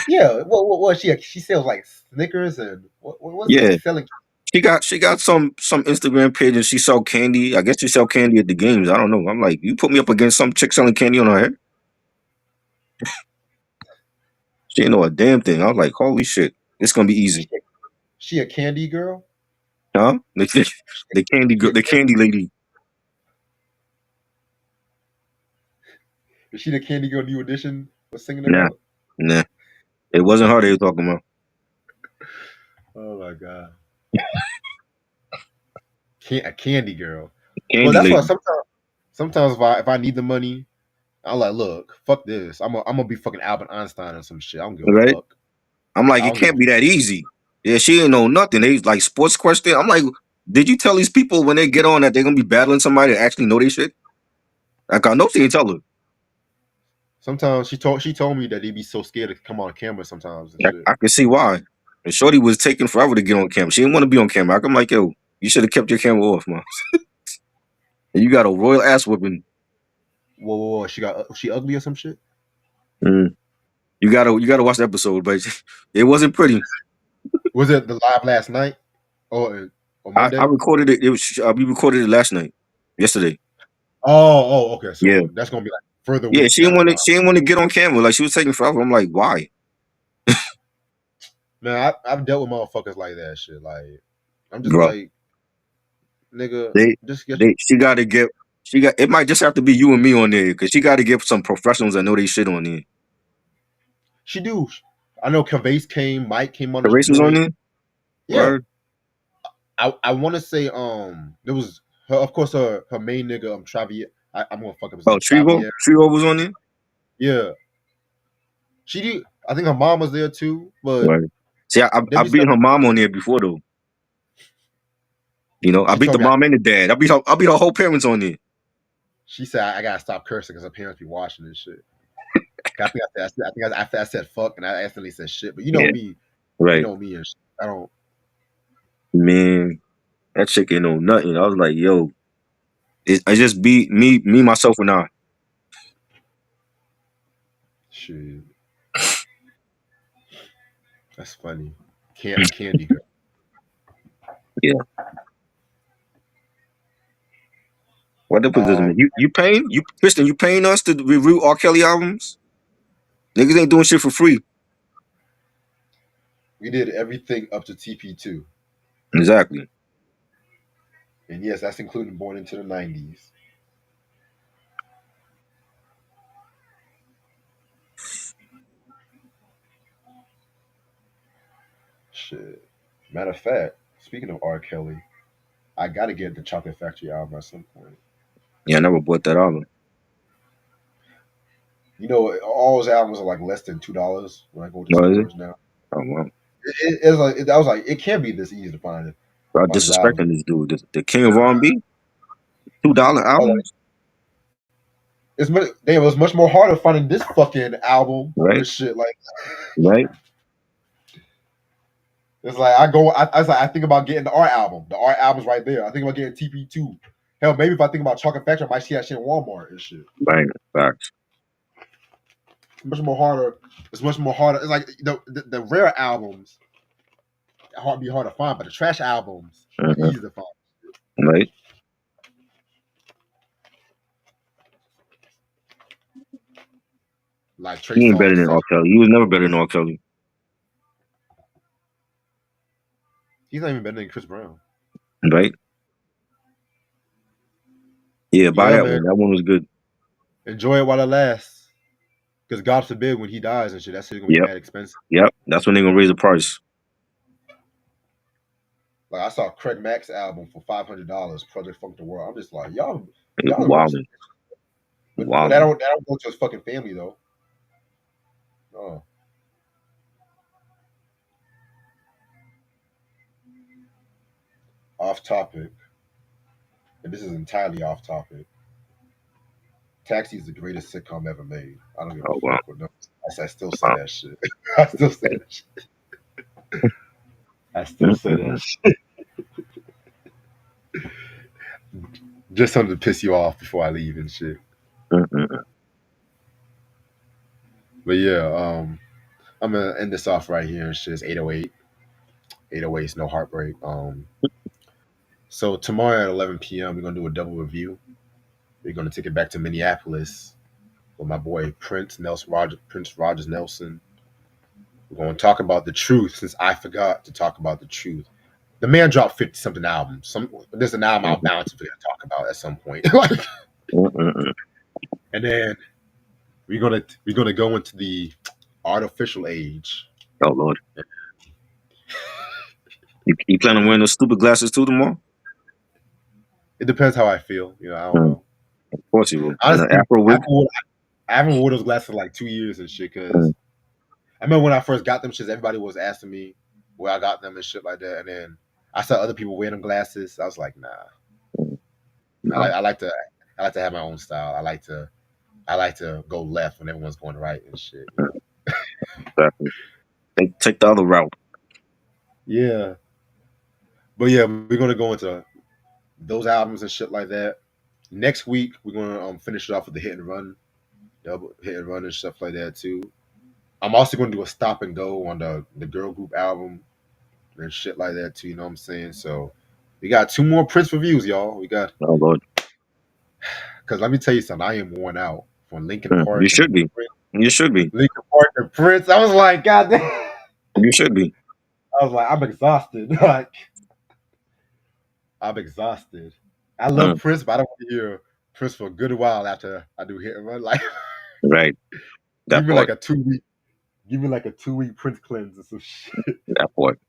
Yeah, what she sells like Snickers and what's like Yeah, selling. she got some Instagram page and she sell candy. I guess she sell candy at the games. I don't know. I'm like, you put me up against some chick selling candy on her head. She didn't know a damn thing. I was like, holy shit, it's gonna be She, easy, she a candy girl. huh? The candy She girl, a the candy, candy lady. is she the candy girl New Edition was singing Nah, about? nah, it wasn't her they were talking about. Oh my god, a candy girl. Well, Candy that's why lady, sometimes if I need the money, I'm like, look, fuck this. I'm gonna be fucking Albert Einstein or some shit. I don't give a right? fuck. I'm like, I it don't give a can't be that easy. Yeah, she ain't know nothing. They like sports question. I'm like, did you tell these people when they get on that they're gonna be battling somebody that actually know they shit? Like, I know she didn't tell her. Sometimes she told me that they'd be so scared to come on camera sometimes and shit. I can see why. And Shorty was taking forever to get on camera. She didn't want to be on camera. I'm like, yo, you should have kept your camera off, man. And you got a royal ass whipping. Whoa. She ugly or some shit? Mm. You gotta watch the episode, but it wasn't pretty. Was it the live last night or I Monday? recorded it. It was we recorded it last night, yesterday. Okay. Yeah, So that's gonna be like further yeah. weeks She didn't down the want to. line. She didn't want to get on camera. Like she was taking forever. I'm like, why, Man, I've dealt with motherfuckers like that shit. Like I'm just bro? like, nigga, They just get. she got to get. She got. It might just have to be you and me on there because she got to get some professionals that know they shit on there. She do. I know Cavase came, Mike came on The the races on joint. there. Yeah, Word. I want to say there was her, of course her main nigga Travier. I'm gonna fuck up his Oh, name, Trivo. Travier. Trivo was on there. Yeah, she did. I think her mom was there too, but Right. See, there I be beat some. her mom on there before though. You know, I She beat the told me. mom and the dad. I beat her whole parents on there. She said I gotta stop cursing because her parents be watching this shit. I think I said fuck and I accidentally said shit, but you know Yeah. me, Right. and shit. I don't Man, that chick ain't know nothing. I was like, yo, I just be me, myself, and I. shit. That's funny. A candy girl. Yeah. What the position? Um, You paying? You Kristen? You paying us to review R. Kelly albums? Niggas ain't doing shit for free. we did everything up to TP2, Exactly. and yes, that's including Born into the '90s. Shit. Matter of fact, speaking of R. Kelly, I gotta get the Chocolate Factory album at some point. Yeah, I never bought that album. You know, all his albums are like less than $2 when I go to No, is it? stores now. Oh wow. It's like I was like, it can't be this easy to find it. Bro, Find his album. disrespecting this dude, the king of R&B. $2 I was like, albums, it was much more harder finding this fucking album right? and shit. Like Right. it's like I was like I think about getting the art album. The art album's right there. I think about getting TP2. Hell, maybe if I think about Chocolate Factory, I might see that shit in Walmart and shit. Right. Facts. It's much more harder. It's much more harder. It's like the rare albums be hard to find, but the trash albums are Uh-huh. easy to find. Right. Like Trey He ain't better Songz, than R. Soft. Kelly. He was never better than R. Kelly. He's not even better than Chris Brown. Right. Yeah, buy Yeah, that man. one. That one was good. Enjoy it while it lasts. Because God forbid when he dies and shit, that shit's gonna be Yep. mad expensive. Yep. That's when they're gonna raise the price. Like I saw Craig Mack's album for $500, Project Funk the World. I'm just like, y'all rich. Wilding. But Wilding. that don't go to his fucking family though. Oh. Off topic. And this is entirely off topic. Taxi is the greatest sitcom ever made. I don't give a Oh wow. fuck what no. I still say that shit. I still say that shit. I still say that Mm-mm-mm. shit. Just something to piss you off before I leave and shit. Mm-mm-mm. But yeah, I'm gonna end this off right here and shit. It's 808. 808 is no heartbreak. So tomorrow at 11 p.m. we're gonna do a double review. We're gonna take it back to Minneapolis with my boy Prince Rogers Nelson. We're gonna talk about the truth since I forgot to talk about the truth. The man dropped 50 something albums. There's an album I'm bound to talk about at some point. Like, Mm-mm-mm. and then we're gonna go into the artificial age. Oh Lord. You plan on wearing those stupid glasses too tomorrow? It depends how I feel. I don't Mm. know. Of course you will. And an Honestly, Afro wig. I haven't worn those glasses in like 2 years and shit. Cause Mm. I remember when I first got them shits, everybody was asking me where I got them and shit like that. And then I saw other people wearing them glasses. I was like, nah. No. I like to have my own style. I like to go left when everyone's going right and shit. Exactly. Take the other route. Yeah. But yeah, we're gonna go into those albums and shit like that. Next week we're gonna finish it off with the hit and run, double hit and run and stuff like that too. I'm also gonna do a stop and go on the girl group album and shit like that too. You know what I'm saying? So we got 2 more Prince reviews, y'all. We got Oh Lord. because let me tell you something. I am worn out from Linkin You Park should and be. You should be. Linkin Park and Prince. I was like, God damn. You should be. I was like, I'm exhausted. Like, I'm exhausted. I love Mm. Prince, but I don't want to hear Prince for a good while after I do hit and run. Like, Right. give That me part. like a 2 week, give me like a 2 week Prince cleanse or some shit. That part.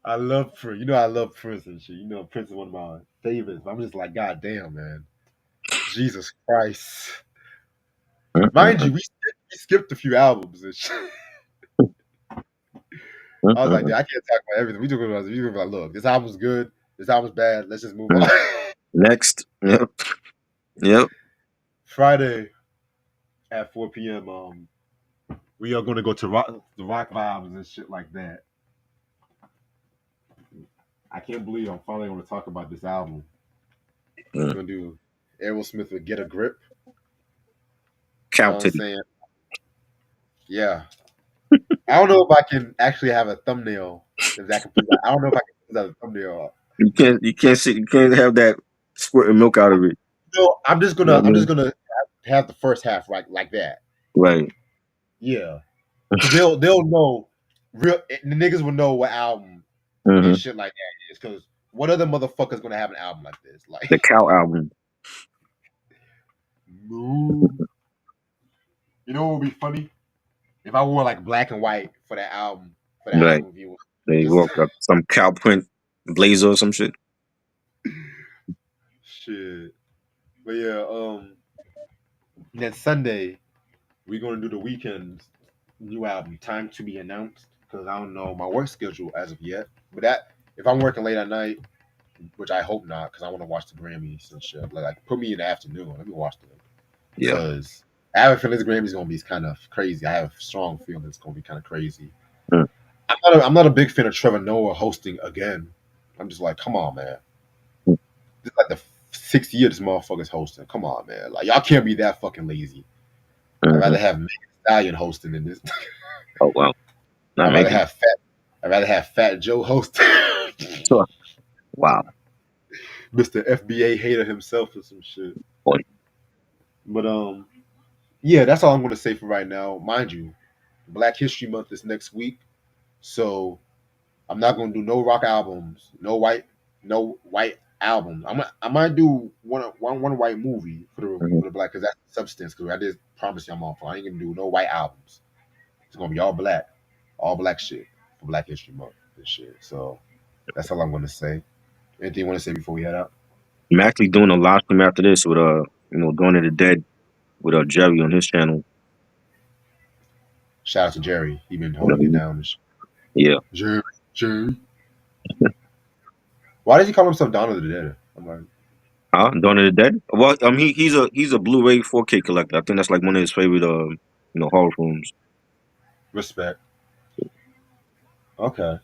I love Prince. I love Prince and shit. Prince is one of my favorites. But I'm just like, God damn, man. Jesus Christ. Mind Mm-mm-mm. you, we skipped a few albums and shit. I was like, Mm-mm-mm. dude, I can't talk about everything. We talking about, look, this album's good. This album's bad. Let's just move Mm. on. Next. Yep. Yep. Friday at 4 p.m. We are going to go to the rock vibes and shit like that. I can't believe I'm finally going to talk about this album. We're going to do Aerosmith with Get a Grip. You know Cow what I'm titty. saying? Yeah. I don't know if I can actually have a thumbnail. If that can put that. I don't know if I can put that as a thumbnail. You can't sit. You can't have that squirting milk out of it. I'm just You know gonna what I mean? have the first half like that. Right. Yeah. Because they'll know the niggas will know what album Mm-hmm. and shit like that is. Because what other motherfucker's gonna have an album like this? Like The cow album. no. You know what would be funny? If I wore like black and white for that album, Right. album review. They Just walk up some cow print blazer or some shit. shit. But yeah, then Sunday we're gonna do the Weeknd's new album, Time to Be Announced. Because I don't know my work schedule as of yet. But that if I'm working late at night, which I hope not, because I want to watch the Grammys and shit. Like put me in the afternoon. Let me watch them. Yeah. Because I have a feeling the Grammys gonna be kind of crazy. I have a strong feeling it's gonna be kind of crazy. Mm. I'm not a big fan of Trevor Noah hosting again. I'm just like, come on, man. Mm. This is like the 6th year this motherfucker's hosting. Come on, man. Like y'all can't be that fucking lazy. Mm-hmm. I'd rather have Megan Thee Stallion hosting than this. Oh wow. Not I'd making. rather have Fat Joe hosting. Wow. Mr. FBA hater himself or some shit. Boy. But yeah, that's all I'm gonna say for right now. Mind you, Black History Month is next week, so I'm not gonna do no rock albums, no white albums. I might do one white movie for the black because that's substance. Because I did promise you I'm on. I ain't gonna do no white albums. It's gonna be all black shit for Black History Month and shit. So that's all I'm gonna say. Anything you want to say before we head out? I'm actually doing a live stream after this with Dawn of the Dead with Jerry on his channel. Shout out to Jerry. He been holding it down. And shit. Yeah. Jerry. Why does he call himself Dawn of the Dead? I'm like, Dawn of the Dead. Well, he's a Blu-ray 4K collector. I think that's like one of his favorite horror films. Respect. Okay.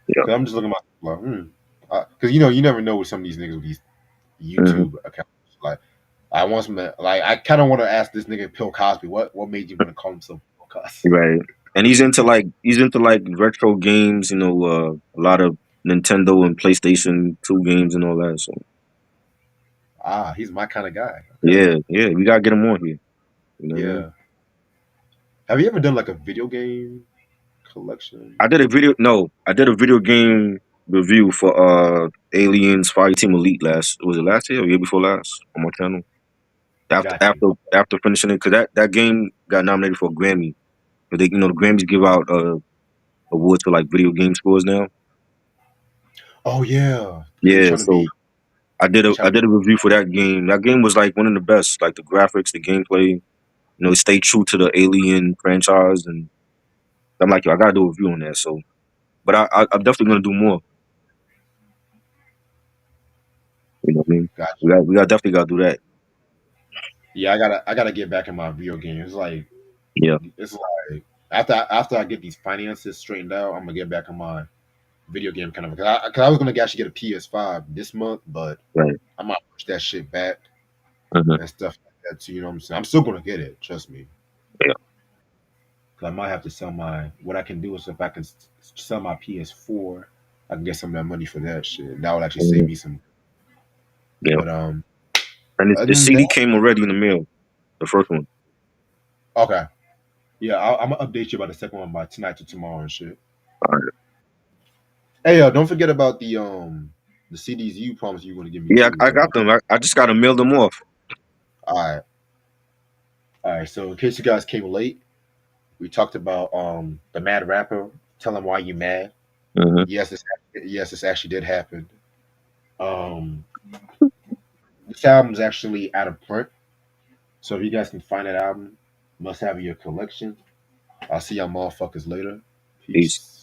Yeah. Cause I'm just looking at my because you never know with some of these niggas with these Hmm. YouTube accounts. Like I kind of want to ask this nigga Bill Cosby what made you want to call himself Bill Cosby? Right. And he's into like retro games. A lot of Nintendo and PlayStation 2 games and all that. So He's my kind of guy. Okay. yeah, yeah, we gotta get him on here. You know what I mean? Yeah. Have you ever done like a video game collection? I did a video game review for Aliens Fireteam Elite last year or year before last on my channel. After Got you. after after finishing it, because that game got nominated for a Grammy. But the Grammys give out awards for like video game scores now. Oh yeah, because Yeah, so I did they a trying I to be did a review for that game. That game was like one of the best, like the graphics, the gameplay. It stayed true to the Alien franchise, and I'm like, yo, I gotta do a review on that. So, but I'm definitely gonna do more. You know what I mean? got We got definitely gotta do that. you. Yeah, I gotta get back in my video game. Yeah, It's like after I get these finances straightened out, I'm gonna get back on my video game kind of because I was gonna actually get a PS5 this month, but right. I might push that shit back Uh-huh. and stuff like that too. You know what I'm saying? I'm still gonna get it, trust me. Yeah. Cause I might have to sell my. What I can do is if I can sell my PS4, I can get some of that money for that shit. That would actually save Mhm. me some. Yeah. But And other the than that, CD came already in the mail. The first one. okay, yeah, I'm gonna update you about the second one by tonight to tomorrow and shit. All right. Hey, don't forget about the CDs you promised you were gonna give me Yeah, too. I got them. I just gotta mail them off. All right, all right. So in case you guys came late, we talked about the Mad Rapper. Tell him why you mad. Uh-huh. This actually did happen. Um, this album's actually out of print, so if you guys can find that album, must have in your collection. I'll see y'all motherfuckers later. Peace. Peace.